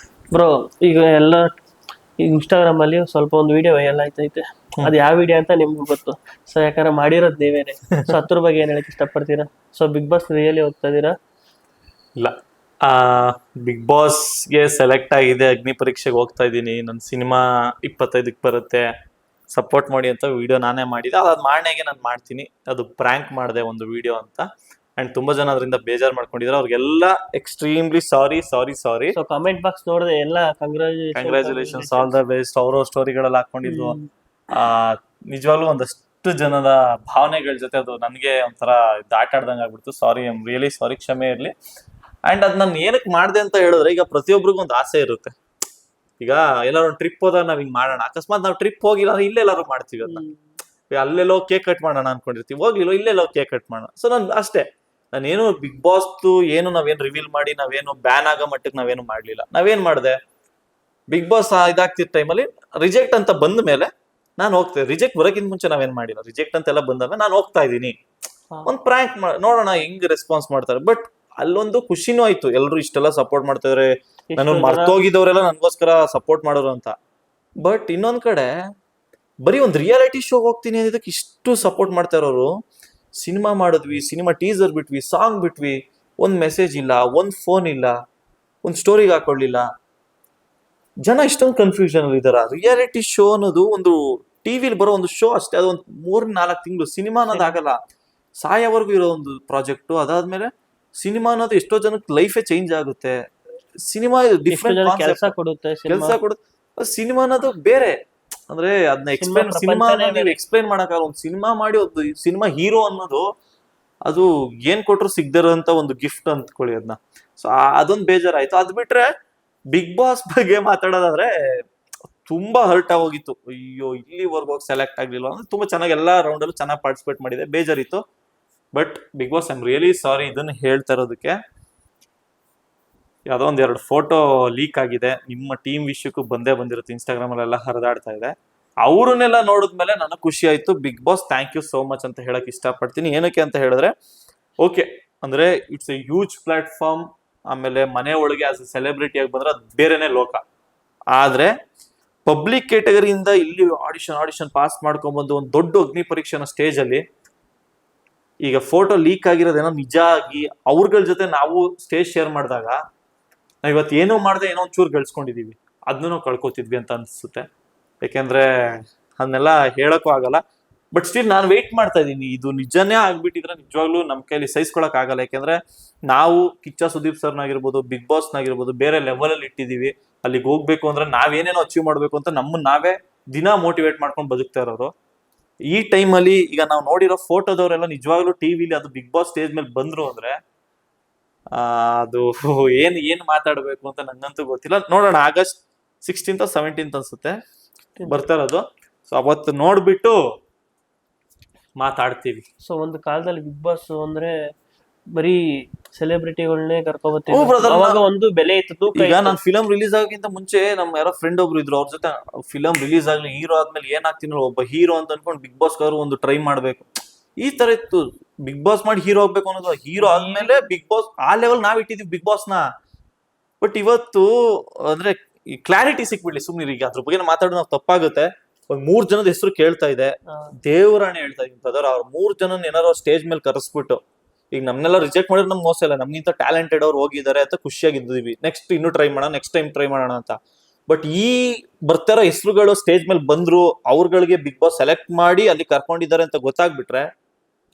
ಬ್ರೋ. ಈಗ ಎಲ್ಲ ಈಗ ಇನ್ಸ್ಟಾಗ್ರಾಮ್ ಅಲ್ಲಿ ಸ್ವಲ್ಪ ಒಂದು ವಿಡಿಯೋ ವೈರಲ್ ಆಯ್ತೈತೆ. ಅದು ಯಾವ ವಿಡಿಯೋ ಅಂತ ನಿಮ್ಗೆ ಗೊತ್ತು. ಸೊ ಯಾಕಂದ್ರೆ ಮಾಡಿರೋದು ನೀವೇನೆ. ಸೊ ಅದ್ರ ಬಗ್ಗೆ ಏನ್ ಹೇಳಕ್ ಇಷ್ಟಪಡ್ತೀರಾ? ಸೊ ಬಿಗ್ ಬಾಸ್ ರಿಯಲಿ ಹೋಗ್ತಾ ಇದೀರಾ? ಇಲ್ಲ, ಬಿಗ್ ಬಾಸ್ಗೆ ಸೆಲೆಕ್ಟ್ ಆಗಿದೆ, ಅಗ್ನಿ ಪರೀಕ್ಷೆಗೆ ಹೋಗ್ತಾ ಇದ್ದೀನಿ, ನನ್ನ ಸಿನಿಮಾ 25ಕ್ಕೆ ಬರುತ್ತೆ, ಸಪೋರ್ಟ್ ಮಾಡಿ ಅಂತ ವಿಡಿಯೋ ನಾನೇ ಮಾಡಿದೆ. ಅದಾದ ಮಾರನೆಗೆ ನಾನು ಮಾಡ್ತೀನಿ, ಅದು ಪ್ರ್ಯಾಂಕ್ ಮಾಡಿದೆ ಒಂದು ವಿಡಿಯೋ ಅಂತ. ಅಂಡ್ ತುಂಬಾ ಜನ ಅದರಿಂದ ಬೇಜಾರು ಮಾಡ್ಕೊಂಡಿದ್ದಾರೆ. ಅವ್ರಿಗೆಲ್ಲ extremely sorry. So comment box ನೋಡಿದೆ ಎಲ್ಲ ಕಂಗ್ರ್ಯಾಚುಲೇಷನ್ಸ್, ಆಲ್ ದ ಬೆಸ್ಟ್. ಅವ್ರ ಸ್ಟೋರಿಗಳಲ್ಲಿ ಹಾಕೊಂಡಿದ್ರು. ನಿಜವಾಗ್ಲೂ ಒಂದಷ್ಟು ಜನದ ಭಾವನೆಗಳ ಜೊತೆ ಅದು ನನಗೆ ಒಂಥರ ಆಟ ಆಡ್ದಂಗೆ ಆಗ್ಬಿಡ್ತು. ಸಾರಿ, ಐ ಆಮ್ ರಿಯಲಿ ಸಾರಿ, ಕ್ಷಮೆ ಇರಲಿ. ಅಂಡ್ ಅದ್ ನಾನು ಏನಕ್ಕೆ ಮಾಡಿದೆ ಅಂತ ಹೇಳಿದ್ರೆ, ಈಗ ಪ್ರತಿಯೊಬ್ಬರಿಗೂ ಒಂದು ಆಸೆ ಇರುತ್ತೆ. ಈಗ ಎಲ್ಲಾರು ಒಂದು ಟ್ರಿಪ್ ಹೋದಾಗ ನಾವ್ ಹಿಂಗ್ ಮಾಡೋಣ, ಅಕಸ್ಮಾತ್ ನಾವು ಟ್ರಿಪ್ ಹೋಗಿಲ್ಲ ಅಂದ್ರೆ ಇಲ್ಲೆಲ್ಲಾರು ಮಾಡ್ತೀವಿ ಅದನ್ನ. ಅಲ್ಲೆಲ್ಲೋ ಕೇಕ್ ಕಟ್ ಮಾಡೋಣ ಅನ್ಕೊಂಡಿರ್ತೀವಿ, ಹೋಗ್ಲಿಲ್ಲ ಇಲ್ಲೆಲ್ಲೋ ಕೇಕ್ ಕಟ್ ಮಾಡೋಣ. ಸೊ ನಾನು ಅಷ್ಟೇ, ನಾನೇನು ಬಿಗ್ ಬಾಸ್ ಏನು ನಾವೇನು ರಿವೀಲ್ ಮಾಡಿ ನಾವೇನು ಬ್ಯಾನ್ ಆಗೋ ಮಟ್ಟಕ್ಕೆ ನಾವೇನು ಮಾಡ್ಲಿಲ್ಲ. ನಾವೇನ್ ಮಾಡಿದೆ, ಬಿಗ್ ಬಾಸ್ ಇದಾಗ್ತಿದ್ದ ಟೈಮಲ್ಲಿ ರಿಜೆಕ್ಟ್ ಅಂತ ಬಂದ ಮೇಲೆ ನಾನು ಹೋಗ್ತೇವೆ. ರಿಜೆಕ್ಟ್ ಬರೋಕ್ಕಿಂತ ಮುಂಚೆ ನಾವೇನ್ ಮಾಡಿಲ್ಲ, ರಿಜೆಕ್ಟ್ ಅಂತೆಲ್ಲ ಬಂದಾಗ ನಾನು ಹೋಗ್ತಾ ಇದ್ದೀನಿ, ಒಂದು ಪ್ರ್ಯಾಂಕ್ ನೋಡೋಣ ಹೆಂಗ್ ರೆಸ್ಪಾನ್ಸ್ ಮಾಡ್ತಾರೆ. ಬಟ್ ಅಲ್ಲೊಂದು ಖುಷಿನೂ ಆಯ್ತು, ಎಲ್ರು ಇಷ್ಟೆಲ್ಲ ಸಪೋರ್ಟ್ ಮಾಡ್ತಿದ್ರೆ, ನಾನು ಮರ್ತೋಗಿದ್ದವರೆಲ್ಲ ನನ್ಗೋಸ್ಕರ ಸಪೋರ್ಟ್ ಮಾಡೋರು ಅಂತ. ಬಟ್ ಇನ್ನೊಂದ್ ಕಡೆ ಬರೀ ಒಂದು ರಿಯಾಲಿಟಿ ಶೋ ಹೋಗ್ತೀನಿ ಅನ್ನೋದಕ್ಕೆ ಇಷ್ಟು ಸಪೋರ್ಟ್ ಮಾಡ್ತಾ ಇರೋರು, ಸಿನಿಮಾ ಮಾಡಿದ್ವಿ, ಸಿನಿಮಾ ಟೀಸರ್ ಬಿಟ್ವಿ, ಸಾಂಗ್ ಬಿಟ್ವಿ, ಒಂದ್ ಮೆಸೇಜ್ ಇಲ್ಲ, ಒಂದ್ ಫೋನ್ ಇಲ್ಲ, ಒಂದ್ ಸ್ಟೋರಿಗೆ ಹಾಕೊಳ್ಳಿಲ್ಲ. ಜನ ಇಷ್ಟೊಂದು ಕನ್ಫ್ಯೂಷನ್ ಅಲ್ಲಿ ಇದಾರ. ರಿಯಾಲಿಟಿ ಶೋ ಅನ್ನೋದು ಒಂದು ಟಿವಿಲಿ ಬರೋ ಒಂದು ಶೋ ಅಷ್ಟೇ, ಅದೊಂದು 3-4 ತಿಂಗಳು. ಸಿನಿಮಾ ಅನ್ನೋದು ಆಗಲ್ಲ, ಸಾಯೋವರೆಗೂ ಇರೋ ಒಂದು ಪ್ರಾಜೆಕ್ಟ್. ಅದಾದ್ಮೇಲೆ ಸಿನಿಮಾ ಅನ್ನೋದು ಎಷ್ಟೋ ಜನಕ್ಕೆ ಲೈಫೇ ಚೇಂಜ್ ಆಗುತ್ತೆ. ಸಿನಿಮಾ ಡಿಫ್ರೆಂಟ್ ಕೆಲಸ ಕೊಡುತ್ತೆ. ಸಿನಿಮಾ ಅನ್ನೋದು ಬೇರೆ. ಅಂದ್ರೆ ಅದನ್ನ ಎಕ್ಸ್ಪ್ಲೈನ್, ಸಿನಿಮಾ ನೀವು ಎಕ್ಸ್ಪ್ಲೈನ್ ಮಾಡಕ್ಕಾಗಲ್ಲ. ಒಂದು ಸಿನಿಮಾ ಮಾಡಿ ಒಂದು ಸಿನಿಮಾ ಹೀರೋ ಅನ್ನೋದು ಅದು ಏನ್ ಕೊಟ್ರು ಸಿಗ್ದಿರೋಂತ ಒಂದು ಗಿಫ್ಟ್ ಅಂದ್ಕೊಳ್ಳಿ ಅದನ್ನ. ಸೊ ಅದೊಂದು ಬೇಜಾರಾಯ್ತು. ಅದ್ ಬಿಟ್ರೆ ಬಿಗ್ ಬಾಸ್ ಬಗ್ಗೆ ಮಾತಾಡೋದಾದ್ರೆ ತುಂಬಾ ಹರ್ಟ್ ಆಗೋಗಿತ್ತು. ಅಯ್ಯೋ, ಇಲ್ಲಿವರೆಗೂ ಹೋಗಿ ಸೆಲೆಕ್ಟ್ ಆಗ್ಲಿಲ್ಲ ಅಂದ್ರೆ ತುಂಬಾ ಚೆನ್ನಾಗಿ ಎಲ್ಲಾ ರೌಂಡ್ ಅಲ್ಲೂ ಚೆನ್ನಾಗಿ ಪಾರ್ಟಿಸಿಪೇಟ್ ಮಾಡಿದೆ, ಬೇಜಾರಿತ್ತು. But Bigg Boss I am really sorry ಇದನ್ನ ಹೇಳ್ತಾ ಇರೋದಕ್ಕೆ. ಯಾವುದೋ 1-2 ಫೋಟೋ ಲೀಕ್ ಆಗಿದೆ, ನಿಮ್ಮ ಟೀಮ್ ವಿಷಯಕ್ಕೂ ಬಂದಿರುತ್ತೆ, ಇನ್ಸ್ಟಾಗ್ರಾಮ್ ಅಲ್ಲೆಲ್ಲ ಹರಿದಾಡ್ತಾ ಇದೆ. ಅವ್ರನ್ನೆಲ್ಲ ನೋಡಿದ್ಮೇಲೆ ನನಗೆ ಖುಷಿ ಆಯ್ತು. Bigg Boss thank you so much ಅಂತ ಹೇಳಕ್ ಇಷ್ಟಪಡ್ತೀನಿ. ಏನಕ್ಕೆ ಅಂತ ಹೇಳಿದ್ರೆ, ಓಕೆ ಅಂದ್ರೆ ಇಟ್ಸ್ ಎ ಹ್ಯೂಜ್ ಪ್ಲಾಟ್ಫಾರ್ಮ್. ಆಮೇಲೆ ಮನೆ ಒಳಗೆ ಆಸ್ ಎ ಸೆಲೆಬ್ರಿಟಿ ಆಗಿ ಬಂದ್ರೆ ಅದು ಬೇರೆನೆ ಲೋಕ. ಆದ್ರೆ ಪಬ್ಲಿಕ್ ಕ್ಯಾಟಗರಿಯಿಂದ ಇಲ್ಲಿ ಆಡಿಷನ್ ಪಾಸ್ ಮಾಡ್ಕೊಂಡ್ಬಂದು ಒಂದು ದೊಡ್ಡ ಅಗ್ನಿ ಪರೀಕ್ಷೆನ ಸ್ಟೇಜ್ ಅಲ್ಲಿ ಈಗ ಫೋಟೋ ಲೀಕ್ ಆಗಿರೋದೇನೋ ನಿಜ ಆಗಿ ಅವ್ರಗಳ ಜೊತೆ ನಾವು ಸ್ಟೇಜ್ ಶೇರ್ ಮಾಡಿದಾಗ ನಾವ್ ಇವತ್ತು ಏನೋ ಮಾಡದೆ ಏನೋ ಒಂಚೂರು ಗಳಿಸ್ಕೊಂಡಿದೀವಿ, ಅದನ್ನು ನಾವು ಕಳ್ಕೊತಿದ್ವಿ ಅಂತ ಅನ್ಸುತ್ತೆ. ಯಾಕೆಂದ್ರೆ ಅದನ್ನೆಲ್ಲ ಹೇಳಕ್ಕೂ ಆಗಲ್ಲ. ಬಟ್ ಸ್ಟಿಲ್ ನಾನು ವೆಯ್ಟ್ ಮಾಡ್ತಾ ಇದ್ದೀನಿ. ಇದು ನಿಜನೇ ಆಗ್ಬಿಟ್ಟಿದ್ರೆ ನಿಜವಾಗ್ಲೂ ನಮ್ ಕೈಲಿ ಸಹಿಸ್ಕೊಳಕ್ ಆಗಲ್ಲ. ಯಾಕೆಂದ್ರೆ ನಾವು ಕಿಚ್ಚ ಸುದೀಪ್ ಸರ್ನಾಗಿರ್ಬೋದು, ಬಿಗ್ ಬಾಸ್ನಾಗಿರ್ಬೋದು, ಬೇರೆ ಲೆವೆಲ್ ಅಲ್ಲಿ ಇಟ್ಟಿದೀವಿ. ಅಲ್ಲಿಗೆ ಹೋಗ್ಬೇಕು ಅಂದ್ರೆ ನಾವೇನೇನೋ ಅಚೀವ್ ಮಾಡ್ಬೇಕು ಅಂತ ನಮ್ಮನ್ನ ನಾವೇ ದಿನ ಮೋಟಿವೇಟ್ ಮಾಡ್ಕೊಂಡು ಬದುಕ್ತಾ ಇರೋರು. ಈ ಟೈಮಲ್ಲಿ ಈಗ ನಾವು ನೋಡಿರೋ ಫೋಟೋದವರೆಲ್ಲ ನಿಜವಾಗ್ಲೂ ಟಿವಿಲಿ ಅದು ಬಿಗ್ ಬಾಸ್ ಸ್ಟೇಜ್ ಮೇಲೆ ಬಂದ್ರು ಅಂದ್ರೆ ಅದು ಏನ್ ಮಾತಾಡ್ಬೇಕು ಅಂತ ನಂಗಂತೂ ಗೊತ್ತಿಲ್ಲ. ನೋಡೋಣ, ಆಗಸ್ಟ್ 16th or 17th ಅನ್ಸುತ್ತೆ ಬರ್ತಾ ಇರೋದು. ಸೊ ಅವತ್ತು ನೋಡ್ಬಿಟ್ಟು ಮಾತಾಡ್ತೀವಿ. ಸೊ ಒಂದು ಕಾಲದಲ್ಲಿ ಬಿಗ್ ಬಾಸ್ ಅಂದ್ರೆ ಬರೀ ಸೆಲೆಬ್ರಿಟಿಗಳನ್ನೇ ಕರ್ಕೊಬತ್ತೀವಿ. ಅವಾಗ ಒಂದು ಬೆಲೆ ಇತ್ತು. ಈಗ ನಾನು ಫಿಲಂ ರಿಲೀಸ್ ಆಗೋಕ್ಕಿಂತ ಮುಂಚೆ ನಮ್ಮ ಯಾರೋ ಫ್ರೆಂಡ್ ಒಬ್ರು ಇದ್ರು, ಅವ್ರ ಜೊತೆ ಫಿಲಂ ರಿಲೀಸ್ ಆಗ್ಲಿ, ಹೀರೋ ಆದ್ಮೇಲೆ ಏನಾಗ್ತೀನಿ ಒಬ್ಬ ಹೀರೋ ಅಂತ ಅನ್ಕೊಂಡು ಬಿಗ್ ಬಾಸ್ ಅವರು ಒಂದು ಟ್ರೈ ಮಾಡ್ಬೇಕು, ಈ ತರ ಇತ್ತು. ಬಿಗ್ ಬಾಸ್ ಮಾಡಿ ಹೀರೋ ಆಗ್ಬೇಕು ಅನ್ನೋದು, ಹೀರೋ ಆದ್ಮೇಲೆ ಬಿಗ್ ಬಾಸ್ ಆ ಲೆವೆಲ್ ನಾವ್ ಇಟ್ಟಿದ್ವಿ ಬಿಗ್ ಬಾಸ್ ನ. ಬಟ್ ಇವತ್ತು ಅಂದ್ರೆ ಈ ಕ್ಲಾರಿಟಿ ಸಿಕ್ಬಿಡ್ಲಿ ಸುಮ್ನಿರಿ. ಈಗ ಅದ್ರ ಬಗ್ಗೆ ಮಾತಾಡೋದು ನಾವು ತಪ್ಪಾಗುತ್ತೆ. ಒಂದ್ 3 ಜನದ ಹೆಸರು ಕೇಳ್ತಾ ಇದೆ, ದೇವರಾಣೆ ಹೇಳ್ತಾ ಇದ್ದೀನಿ ಬ್ರದರ್. ಅವ್ರ 3 ಜನನ ಏನಾರೋ ಸ್ಟೇಜ್ ಮೇಲೆ ಕರೆಸ್ಬಿಟ್ಟು ಈಗ ನಮ್ನೆಲ್ಲ ರಿಜೆಕ್ಟ್ ಮಾಡಿದ್ರೆ ನಮ್ಗೆ ಮೋಸ ಇಲ್ಲ, ನಮ್ಗಿಂತ ಟ್ಯಾಲೆಂಟೆಡ್ ಅವ್ರು ಹೋಗಿದ್ದಾರೆ ಅಂತ ಖುಷಿಯಾಗಿದ್ದೀವಿ, ನೆಕ್ಸ್ಟ್ ಇನ್ನೂ ಟ್ರೈ ಮಾಡೋಣ, ನೆಕ್ಸ್ಟ್ ಟೈಮ್ ಟ್ರೈ ಮಾಡೋಣ ಅಂತ. ಬಟ್ ಈ ಬರ್ತಾರೋ ಹೆಸರುಗಳು ಸ್ಟೇಜ್ ಮೇಲೆ ಬಂದ್ರು, ಅವ್ರಗಳಿಗೆ ಬಿಗ್ ಬಾಸ್ ಸೆಲೆಕ್ಟ್ ಮಾಡಿ ಅಲ್ಲಿ ಕರ್ಕೊಂಡಿದ್ದಾರೆ ಅಂತ ಗೊತ್ತಾಗ್ಬಿಟ್ರೆ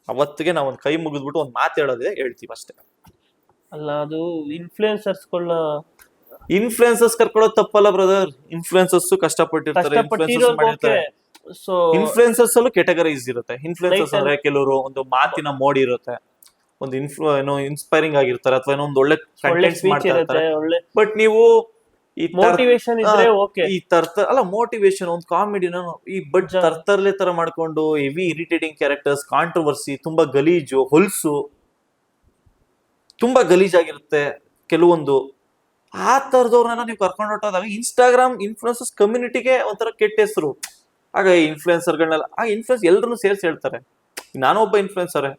ಅವತ್ತಿಗೆ ನಾವ್ ಒಂದ್ ಕೈ ಮುಗಿದ್ಬಿಟ್ಟು ಒಂದ್ ಮಾತು ಹೇಳೋದೇ ಹೇಳ್ತೀವಿ ಅಷ್ಟೇ. ಅಲ್ಲ, ಅದು ಇನ್ಫ್ಲೂಯೆನ್ಸರ್ಸ್ಗಳನ್ನ ಇನ್ಫ್ಲುಯೆನ್ಸರ್ಸ್ ಕರ್ಕೊಳ್ಳೋದು ತಪ್ಪಲ್ಲ ಬ್ರದರ್. ಇನ್ಫ್ಲುಯೆನ್ಸರ್ಸ್ ಕಷ್ಟಪಟ್ಟಿರ್ತಾರೆ, ಇನ್ಫ್ಲುಯೆನ್ಸರ್ಸ್ ಮಾಡಿರ್ತಾರೆ. ಸೊ ಇನ್ಫ್ಲುಯೆನ್ಸರ್ಸ್ ಅಲ್ಲೂ ಕೆಟಗರೀಸ್ ಇರುತ್ತೆ. ಇನ್ಫ್ಲುಯೆನ್ಸರ್ಸ್ ಅಂದ್ರೆ ಕೆಲವರು ಒಂದು ಮಾತಿನ ಮೋಡಿ ಇರುತ್ತೆ, ಒಂದು ಏನೋ ಇನ್ಸ್ಪೈರಿಂಗ್ ಆಗಿರ್ತಾರೆ, ಅಥವಾ ಏನೋ ಒಂದು ಒಳ್ಳೆ ಒಳ್ಳೆ ಕಂಟೆಂಟ್ಸ್ ಸ್ಪೀಚ್ ಮಾಡ್ತಾ ಇರುತ್ತೆ, ಇರ್ತಾರೆ. ಒಳ್ಳೆ ಬಟ್ ನೀವು ಈ ಮೋಟಿವೇಶನ್ ಇದ್ರೆ ಓಕೆ. ಈ ಅಲ್ಲ ಮೋಟಿವೇಶನ್ ಒಂದು ಕಾಮಿಡಿನ ಈ ಬಟ್ ತರ್ತರ್ಲೆ ತರ ಮಾಡ್ಕೊಂಡು ಹೆವಿ ಇರಿಟೇಟಿಂಗ್ ಕ್ಯಾರೆಕ್ಟರ್ಸ್, ಕಾಂಟ್ರವರ್ಸಿ, ತುಂಬಾ ಗಲೀಜು, ಹೊಲ್ಸು, ತುಂಬಾ ಗಲೀಜಾಗಿರುತ್ತೆ ಕೆಲವೊಂದು. ಆ ತರದವ್ರನ್ನೆಲ್ಲ ನೀವು ಕರ್ಕೊಂಡು ಹೊಟ್ಟೋದಾಗ ಇನ್ಸ್ಟಾಗ್ರಾಮ್ ಇನ್ಫ್ಲುಯೆನ್ಸರ್ಸ್ ಕಮ್ಯುನಿಟಿಗೆ ಒಂಥರ ಕೆಟ್ಟ ಹೆಸರು. ಆಗ ಈ ಇನ್ಫ್ಲುಯೆನ್ಸರ್ಗಳನ್ನೆಲ್ಲ ಆ ಇನ್ಫ್ಲುಯೆನ್ಸ್ ಎಲ್ಲರನ್ನು ಸೇರಿಸಿ ಹೇಳ್ತಾರೆ ನಾನು ಒಬ್ಬ ಇನ್ಫ್ಲುಯೆನ್ಸರೇ.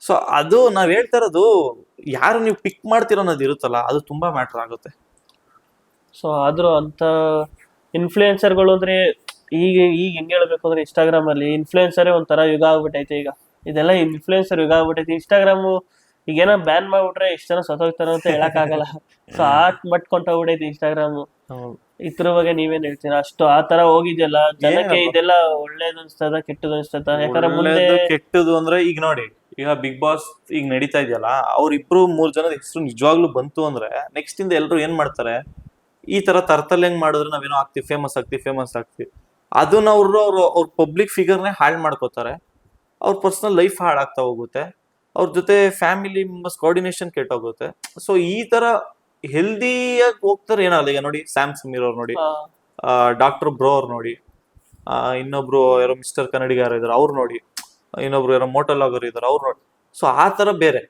ಸೊ ಅದು ನಾವ್ ಹೇಳ್ತಾ ಇರೋದು, ಯಾರು ನೀವು ಪಿಕ್ ಮಾಡ್ತೀರೋ ಅನ್ನೋದು ಇರುತ್ತಲ್ಲ, ಅದು ತುಂಬಾ ಮ್ಯಾಟರ್ ಆಗುತ್ತೆ. ಸೊ ಆದ್ರೂ ಅಂತ ಇನ್ಫ್ಲೂಯೆನ್ಸರ್ಗಳು ಅಂದ್ರೆ ಈಗ ಹೆಂಗ್ ಹೇಳ್ಬೇಕು ಅಂದ್ರೆ ಇನ್ಸ್ಟಾಗ್ರಾಮ್ ಅಲ್ಲಿ ಇನ್ಫ್ಲೂಯೆನ್ಸರೇ ಒಂಥರ ಯುಗ ಆಗ್ಬಿಟ್ಟೈತೆ ಈಗ. ಇದೆಲ್ಲ ಇನ್ಫ್ಲೂಯೆನ್ಸರ್ ಯುಗ ಆಗ್ಬಿಟ್ಟೈತೆ. ಇನ್ಸ್ಟಾಗ್ರಾಮ್ ಈಗ ಏನೋ ಬ್ಯಾನ್ ಮಾಡ್ಬಿಟ್ರೆ ಎಷ್ಟು ಜನ ಸತ್ತೋಗ್ತಾರ ಅಂತ ಹೇಳಕ್ ಆಗಲ್ಲ. ಸೊ ಮಟ್ ಕೊಂಟೋಗ್ಬಿಟ್ಟೈತೆ ಇನ್ಸ್ಟಾಗ್ರಾಮ್. ಇದ್ರ ಬಗ್ಗೆ ನೀವೇನ್ ಹೇಳ್ತೀರಾ? ಅಷ್ಟು ಆ ತರ ಹೋಗಿದ್ಯಲ್ಲ, ಜನಕ್ಕೆ ಇದೆಲ್ಲ ಒಳ್ಳೇದು ಅನ್ಸ್ತದ ಕೆಟ್ಟದ್ದು ಅನ್ಸ್ತದ? ಯಾಕಂದ್ರೆ ಮುಂದೆ ಕೆಟ್ಟದು ಅಂದ್ರೆ ಈಗ ನೋಡಿ, ಈಗ ಬಿಗ್ ಬಾಸ್ ಈಗ ನಡೀತಾ ಇದೆಯಲ್ಲ, ಅವ್ರಿಬ್ರು 3 ಜನದ ಹೆಸರು ನಿಜವಾಗ್ಲೂ ಬಂತು ಅಂದ್ರೆ ನೆಕ್ಸ್ಟ್ ಇಂದ ಎಲ್ರು ಏನ್ ಮಾಡ್ತಾರೆ, ಈ ತರ ತರ್ತಲ್ ಹೆಂಗ್ ಮಾಡಿದ್ರೆ ನಾವೇನೋ ಆಗ್ತೀವಿ, ಫೇಮಸ್ ಆಗ್ತೀವಿ, ಅದನ್ನ ಅವ್ರ ಪಬ್ಲಿಕ್ ಫಿಗರ್ನೇ ಹಾಳು ಮಾಡ್ಕೋತಾರೆ. ಅವ್ರ ಪರ್ಸನಲ್ ಲೈಫ್ ಹಾಳಾಗ್ತಾ ಹೋಗುತ್ತೆ, ಅವ್ರ ಜೊತೆ ಫ್ಯಾಮಿಲಿ ಮೆಂಬರ್ಸ್ ಕೋಆರ್ಡಿನೇಷನ್ ಕೆಟ್ಟೋಗುತ್ತೆ. ಸೊ ಈ ತರ ಹೆಲ್ದಿಯಾಗಿ ಹೋಗ್ತಾರೆ ಏನಾಗಲ್ಲ. ಈಗ ನೋಡಿ ಸ್ಯಾಮ್ ಸಮೀರ್ ಅವ್ರು ನೋಡಿ, ಡಾಕ್ಟರ್ ಬ್ರೋ ಅವ್ರು ನೋಡಿ, ಇನ್ನೊಬ್ರು ಯಾರೋ ಮಿಸ್ಟರ್ ಕನ್ನಡಿಗಾರ ಇದಾರೆ ಅವ್ರು ನೋಡಿ, ಇನ್ನೊಬ್ರು ಯಾರೋ ಮೋಟಲ್ ಆಗೋರು ಇದಾರೆ ಅವ್ರು ನೋಡಿ. ಸೊ ಆ ತರ ಬೇರೆ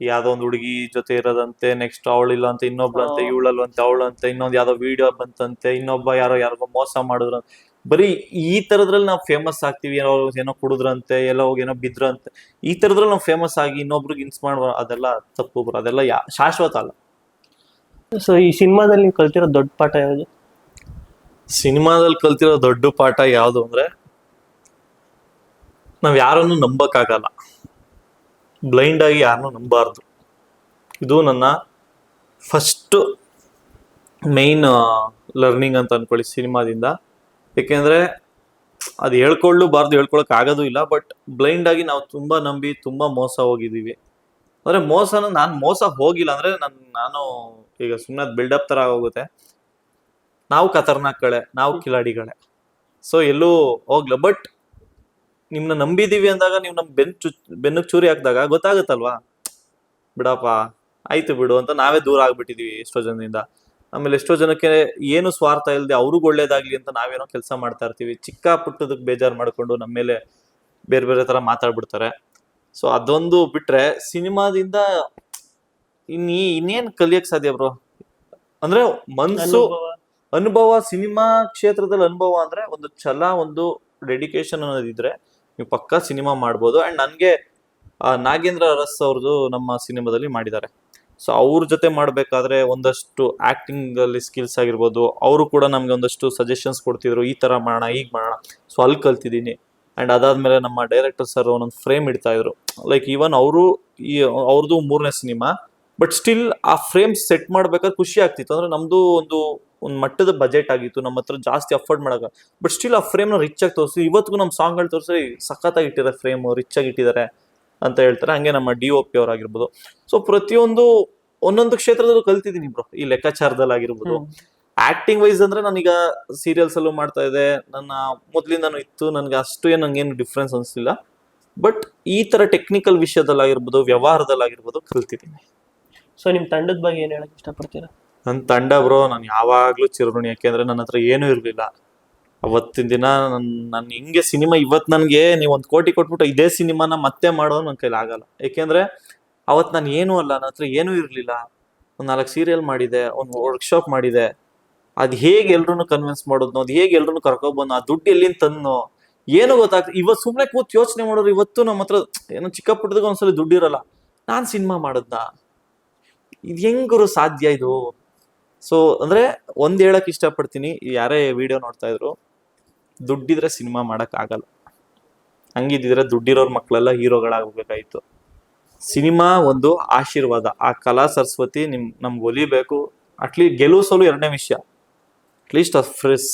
ಯಾವ್ದೋ ಒಂದು ಹುಡುಗಿ ಜೊತೆ ಇರೋದಂತೆ, ನೆಕ್ಸ್ಟ್ ಅವಳಿಲ್ಲ ಅಂತ ಇನ್ನೊಬ್ಳು ಅಂತೆ, ಇವಳಲ್ಲ ಅಂತ ಅವಳು ಅಂತ, ಇನ್ನೊಂದು ಯಾವ್ದೋ ವಿಡಿಯೋ ಬಂತಂತೆ, ಇನ್ನೊಬ್ಬ ಯಾರಿಗೋ ಮೋಸ ಮಾಡಿದ್ರು. ಬರೀ ಈ ತರದ್ರಲ್ಲಿ ನಾವು ಫೇಮಸ್ ಆಗ್ತೀವಿ. ಏನೋ ಕುಡಿದ್ರಂತೆ, ಎಲ್ಲೋ ಹೋಗಿ ಏನೋ ಬಿದ್ರಂತೆ, ಈ ತರದ್ರಲ್ಲಿ ನಾವು ಫೇಮಸ್ ಆಗಿ ಇನ್ನೊಬ್ರಿಗೆ ಮಾಡುವ, ಅದೆಲ್ಲ ತಪ್ಪು ಬ್ರೋ. ಅದೆಲ್ಲ ಶಾಶ್ವತ ಅಲ್ಲ. ಸೊ ಈ ಸಿನಿಮಾದಲ್ಲಿ ನೀವು ಕಲ್ತಿರೋ ದೊಡ್ಡ ಪಾಠ ಯಾವುದು? ಸಿನಿಮಾದಲ್ಲಿ ಕಲ್ತಿರೋ ದೊಡ್ಡ ಪಾಠ ಯಾವುದು ಅಂದ್ರೆ, ನಾವ್ ಯಾರನ್ನು ನಂಬಕ್ಕಾಗಲ್ಲ, ಬ್ಲೈಂಡ್ ಆಗಿ ಯಾರನ್ನು ನಂಬಾರ್ದು. ಇದು ನನ್ನ ಫಸ್ಟ್ ಮೈನ್ ಲರ್ನಿಂಗ್ ಅಂತ ಅನ್ಕೊಳ್ಳಿ ಸಿನಿಮಾದಿಂದ. ಯಾಕೆಂದ್ರೆ ಅದು ಹೇಳ್ಕೊಳಕ್ ಆಗೋದು ಇಲ್ಲ. ಬಟ್ ಬ್ಲೈಂಡ್ ಆಗಿ ನಾವು ತುಂಬಾ ನಂಬಿ ತುಂಬಾ ಮೋಸ ಹೋಗಿದೀವಿ. ಅಂದ್ರೆ ನಾನು ಮೋಸ ಹೋಗಿಲ್ಲ ಅಂದ್ರೆ ನಾನು ಈಗ ಸುಮ್ಮನೆ ಬಿಲ್ಡಪ್ ತರ ಆಗೋಗುತ್ತೆ. ನಾವು ಖತರ್ನಾಕ್ಗಳೇ, ನಾವು ಕಿಲಾಡಿಗಳೇ. ಸೊ ಎಲ್ಲೂ ಹೋಗ್ಲ. ಬಟ್ ನಿಮ್ನ ನಂಬಿದೀವಿ ಅಂದಾಗ, ನೀವು ನಮ್ ಬೆನ್ನಿಗೆ ಚೂರಿ ಹಾಕಿದಾಗ ಗೊತ್ತಾಗುತ್ತಲ್ವಾ, ಬಿಡಪ್ಪ ಆಯ್ತು ಬಿಡು ಅಂತ ನಾವೇ ದೂರ ಆಗ್ಬಿಟ್ಟಿದೀವಿ ಎಷ್ಟೋ ಜನದಿಂದ. ಆಮೇಲೆ ಎಷ್ಟೋ ಜನಕ್ಕೆ ಏನು ಸ್ವಾರ್ಥ ಇಲ್ಲದೆ ಅವ್ರಿಗೆ ಒಳ್ಳೇದಾಗ್ಲಿ ಅಂತ ನಾವೇನೋ ಕೆಲಸ ಮಾಡ್ತಾ ಇರ್ತೀವಿ. ಚಿಕ್ಕ ಪುಟ್ಟದಕ್ಕೆ ಬೇಜಾರು ಮಾಡ್ಕೊಂಡು ನಮ್ಮ ಮೇಲೆ ಬೇರೆ ಬೇರೆ ತರ ಮಾತಾಡ್ಬಿಡ್ತಾರೆ. ಸೊ ಅದೊಂದು ಬಿಟ್ರೆ ಸಿನಿಮಾದಿಂದ ಇನ್ನೇನ್ ಕಲಿಯಕ್ ಸಾಧ್ಯ ಬ್ರೋ? ಅಂದ್ರೆ ಮನ್ಸು, ಅನುಭವ, ಸಿನಿಮಾ ಕ್ಷೇತ್ರದಲ್ಲಿ ಅನುಭವ ಅಂದ್ರೆ ಒಂದು ಛಲ, ಒಂದು ಡೆಡಿಕೇಶನ್ ಅನ್ನೋದಿದ್ರೆ ನೀವು ಪಕ್ಕಾ ಸಿನಿಮಾ ಮಾಡ್ಬೋದು. ಅಂಡ್ ನನ್ಗೆ ನಾಗೇಂದ್ರ ಅರಸ್ ಅವ್ರದ್ದು ನಮ್ಮ ಸಿನಿಮಾದಲ್ಲಿ ಮಾಡಿದ್ದಾರೆ. ಸೊ ಅವ್ರ ಜೊತೆ ಮಾಡ್ಬೇಕಾದ್ರೆ ಒಂದಷ್ಟು ಆಕ್ಟಿಂಗ್ ಅಲ್ಲಿ ಸ್ಕಿಲ್ಸ್ ಆಗಿರ್ಬೋದು, ಅವರು ಕೂಡ ನಮ್ಗೆ ಒಂದಷ್ಟು ಸಜೆಷನ್ಸ್ ಕೊಡ್ತಿದ್ರು, ಈ ತರ ಮಾಡೋಣ, ಈಗ ಮಾಡೋಣ. ಸೊ ಅಲ್ಲಿ ಕಲ್ತಿದ್ದೀನಿ. ಅಂಡ್ ಅದಾದ್ಮೇಲೆ ನಮ್ಮ ಡೈರೆಕ್ಟರ್ ಸರ್ ಒಂದೊಂದು ಫ್ರೇಮ್ ಇಡ್ತಾ ಇದ್ರು. ಲೈಕ್ ಈವನ್ ಅವ್ರದ್ದು 3ನೇ ಸಿನಿಮಾ. ಬಟ್ ಸ್ಟಿಲ್ ಆ ಫ್ರೇಮ್ ಸೆಟ್ ಮಾಡ್ಬೇಕಾದ್ರೆ ಖುಷಿ ಆಗ್ತಿತ್ತು. ಅಂದ್ರೆ ನಮ್ದು ಒಂದು ಮಟ್ಟದ ಬಜೆಟ್ ಆಗಿತ್ತು, ನಮ್ಮ ಹತ್ರ ಜಾಸ್ತಿ ಅಫೋರ್ಡ್ ಮಾಡಕ. ಬಟ್ ಸ್ಟಿಲ್ ಆ ಫ್ರೇಮ್ ನ ರಿಚ್ ಆಗಿ ತೋರಿಸಿ, ಇವತ್ತಿಗೂ ನಮ್ಮ ಸಾಂಗ್ಗಳು ತೋರಿಸಿ ಸಖತ್ತಾಗಿ ಇಟ್ಟಿದ್ದಾರೆ, ಫ್ರೇಮ್ ರಿಚ್ ಆಗಿ ಇಟ್ಟಿದ್ದಾರೆ ಅಂತ ಹೇಳ್ತಾರೆ. ಹಂಗೆ ನಮ್ಮ DOP ಅವರಾಗಿರ್ಬೋದು. ಸೊ ಪ್ರತಿಯೊಂದು ಒಂದೊಂದು ಕ್ಷೇತ್ರದಲ್ಲೂ ಕಲ್ತಿದ್ದೀನಿ ಬ್ರೋ. ಈ ಲೆಕ್ಕಾಚಾರದಲ್ಲಿ ಆಗಿರ್ಬೋದು, ಆಕ್ಟಿಂಗ್ ವೈಸ್ ಅಂದ್ರೆ ನಾನೀಗ ಸೀರಿಯಲ್ಸ್ ಅಲ್ಲೂ ಮಾಡ್ತಾ ಇದ್ದೆ, ನನ್ನ ಮೊದ್ಲಿಂದಾನು ಇತ್ತು, ನನ್ಗೆ ಅಷ್ಟು ನಂಗೇನು ಡಿಫ್ರೆನ್ಸ್ ಅನ್ಸಿಲ್ಲ. ಬಟ್ ಈ ತರ ಟೆಕ್ನಿಕಲ್ ವಿಷಯದಲ್ಲಾಗಿರ್ಬೋದು, ವ್ಯವಹಾರದಲ್ಲಾಗಿರ್ಬೋದು ಕಲ್ತಿದ್ದೀನಿ. ಸೊ ನಿಮ್ ತಂಡದ ಬಗ್ಗೆ ಏನ್ ಹೇಳಕ್ ಇಷ್ಟಪಡ್ತೀರಾ? ನನ್ನ ತಂಡ ಬ್ರೋ, ನಾನು ಯಾವಾಗ್ಲೂ ಚಿರಋಣಿ. ಯಾಕೆಂದ್ರೆ ನನ್ನ ಹತ್ರ ಏನೂ ಇರ್ಲಿಲ್ಲ ಅವತ್ತಿನ ದಿನ. ನನ್ ಹಿಂಗೆ ಸಿನಿಮಾ ಇವತ್ತು ನನ್ಗೆ ನೀವು 1 ಕೋಟಿ ಕೊಟ್ಬಿಟ್ಟು ಇದೇ ಸಿನಿಮಾನ ಮತ್ತೆ ಮಾಡೋದು ನನ್ನ ಕೈಲಿ ಆಗಲ್ಲ. ಯಾಕೆಂದ್ರೆ ಅವತ್ತು ನಾನು ಏನೂ ಅಲ್ಲ, ನನ್ನ ಹತ್ರ ಏನೂ ಇರ್ಲಿಲ್ಲ. ಒಂದು 4 ಸೀರಿಯಲ್ ಮಾಡಿದೆ, ಒಂದು ವರ್ಕ್ಶಾಪ್ ಮಾಡಿದೆ. ಅದ್ ಹೇಗೆ ಎಲ್ರು ಕನ್ವಿನ್ಸ್ ಮಾಡೋದು, ಅದ್ ಹೇಗೆ ಎಲ್ರು ಕರ್ಕೊಬಂದು, ಆ ದುಡ್ಡು ಎಲ್ಲಿಂದ ತಂದು ಏನು ಗೊತ್ತಾಗ್ತದೆ. ಇವತ್ತು ಸುಮ್ನೆ ಕೂತ್ ಯೋಚನೆ ಮಾಡೋರು, ಇವತ್ತು ನಮ್ಮ ಹತ್ರ ಏನೋ ಚಿಕ್ಕ ಪುಟ್ಟದಾಗ ಒಂದ್ಸಲ ದುಡ್ಡು ಇರಲ್ಲ, ನಾನ್ ಸಿನಿಮಾ ಮಾಡದ್ನ, ಇದು ಹೆಂಗರು ಸಾಧ್ಯ ಇದು? ಸೊ ಅಂದ್ರೆ ಒಂದ್ ಹೇಳಕ್ ಇಷ್ಟಪಡ್ತೀನಿ, ಯಾರೇ ವಿಡಿಯೋ ನೋಡ್ತಾ ಇದ್ರು, ದುಡ್ಡಿದ್ರೆ ಸಿನಿಮಾ ಮಾಡಕ್ ಆಗಲ್ಲ. ಹಂಗಿದ್ರೆ ದುಡ್ಡಿರೋರ್ ಮಕ್ಳೆಲ್ಲ ಹೀರೋಗಳಾಗ್ಬೇಕಾಯ್ತು. ಸಿನಿಮಾ ಒಂದು ಆಶೀರ್ವಾದ. ಆ ಕಲಾ ಸರಸ್ವತಿ ನಮ್ಗೆ ಒಲಿಬೇಕು. ಅಟ್ಲೀಸ್ಟ್ ಗೆಲುವು ಸೋಲು ಎರಡನೇ ವಿಷಯ, ಅಟ್ಲೀಸ್ಟ್ ಆ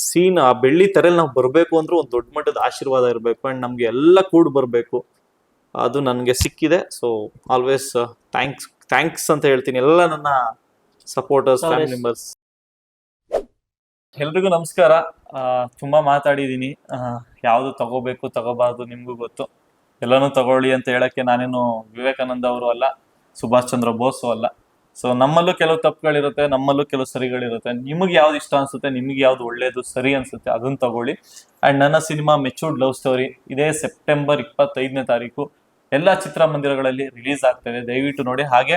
ಸೀನ್, ಆ ಬೆಳ್ಳಿ ತೆರೆಯಲ್ಲಿ ನಾವು ಬರಬೇಕು ಅಂದ್ರೆ ಒಂದು ದೊಡ್ಡ ಮಟ್ಟದ ಆಶೀರ್ವಾದ ಇರಬೇಕು ಅಂಡ್ ನಮ್ಗೆ ಎಲ್ಲ ಕೂಡ್ ಬರಬೇಕು. ಅದು ನನಗೆ ಸಿಕ್ಕಿದೆ. ಸೊ ಆಲ್ವೇಸ್ ಥ್ಯಾಂಕ್ಸ್ ಅಂತ ಹೇಳ್ತೀನಿ ಎಲ್ಲ ನನ್ನ ಸಪೋರ್ಟರ್ಸ್, ಫ್ಯಾಮಿಲಿ ಮೆಂಬರ್ಸ್. ಎಲ್ರಿಗೂ ನಮಸ್ಕಾರ. ತುಂಬಾ ಮಾತಾಡಿದೀನಿ. ಯಾವ್ದು ತಗೋಬೇಕು ತಗೋಬಾರ್ದು ನಿಮ್ಗೂ ಗೊತ್ತು. ಎಲ್ಲಾನು ತಗೊಳ್ಳಿ ಅಂತ ಹೇಳಕ್ಕೆ ನಾನೇನು ವಿವೇಕಾನಂದ ಅವರು ಅಲ್ಲ, ಸುಭಾಷ್ ಚಂದ್ರ ಬೋಸು ಅಲ್ಲ. ಸೊ ನಮ್ಮಲ್ಲೂ ಕೆಲವು ತಪ್ಪುಗಳಿರುತ್ತೆ, ನಮ್ಮಲ್ಲೂ ಕೆಲವು ಸರಿಗಳಿರುತ್ತೆ. ನಿಮಗೆ ಯಾವ್ದು ಇಷ್ಟ ಅನ್ಸುತ್ತೆ, ನಿಮ್ಗೆ ಯಾವ್ದು ಒಳ್ಳೇದು ಸರಿ ಅನ್ಸುತ್ತೆ ಅದನ್ನ ತಗೊಳ್ಳಿ. ಅಂಡ್ ನನ್ನ ಸಿನಿಮಾ ಮೆಚೂರ್ಡ್ ಲವ್ ಸ್ಟೋರಿ ಇದೇ ಸೆಪ್ಟೆಂಬರ್ 25ನೇ ತಾರೀಕು ಎಲ್ಲ ಚಿತ್ರಮಂದಿರಗಳಲ್ಲಿ ರಿಲೀಸ್ ಆಗ್ತದೆ. ದಯವಿಟ್ಟು ನೋಡಿ. ಹಾಗೆ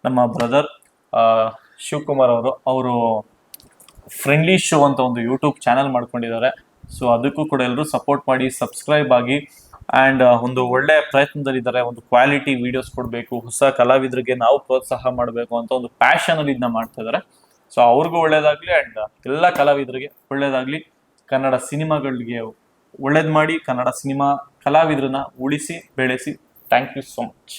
ನಮ್ಮ ಬ್ರದರ್ ಶಿವಕುಮಾರ್ ಅವರು ಫ್ರೆಂಡ್ಲಿ ಶೋ ಅಂತ ಒಂದು ಯೂಟ್ಯೂಬ್ ಚಾನೆಲ್ ಮಾಡ್ಕೊಂಡಿದ್ದಾರೆ. ಸೊ ಅದಕ್ಕೂ ಕೂಡ ಎಲ್ಲರೂ ಸಪೋರ್ಟ್ ಮಾಡಿ, ಸಬ್ಸ್ಕ್ರೈಬ್ ಆಗಿ. ಆ್ಯಂಡ್ ಒಂದು ಒಳ್ಳೆ ಪ್ರಯತ್ನದಲ್ಲಿದ್ದಾರೆ. ಒಂದು ಕ್ವಾಲಿಟಿ ವಿಡಿಯೋಸ್ ಕೊಡಬೇಕು, ಹೊಸ ಕಲಾವಿದರಿಗೆ ನಾವು ಪ್ರೋತ್ಸಾಹ ಮಾಡಬೇಕು ಅಂತ ಒಂದು ಪ್ಯಾಷನಲ್ಲಿ ಇದನ್ನ ಮಾಡ್ತಾ ಇದ್ದಾರೆ. ಸೊ ಅವ್ರಿಗೂ ಒಳ್ಳೇದಾಗ್ಲಿ ಆ್ಯಂಡ್ ಎಲ್ಲ ಕಲಾವಿದರಿಗೆ ಒಳ್ಳೇದಾಗ್ಲಿ. ಕನ್ನಡ ಸಿನಿಮಾಗಳಿಗೆ ಒಳ್ಳೇದು ಮಾಡಿ, ಕನ್ನಡ ಸಿನಿಮಾ ಕಲಾವಿದರನ್ನ ಉಳಿಸಿ ಬೆಳೆಸಿ. Thank you so much.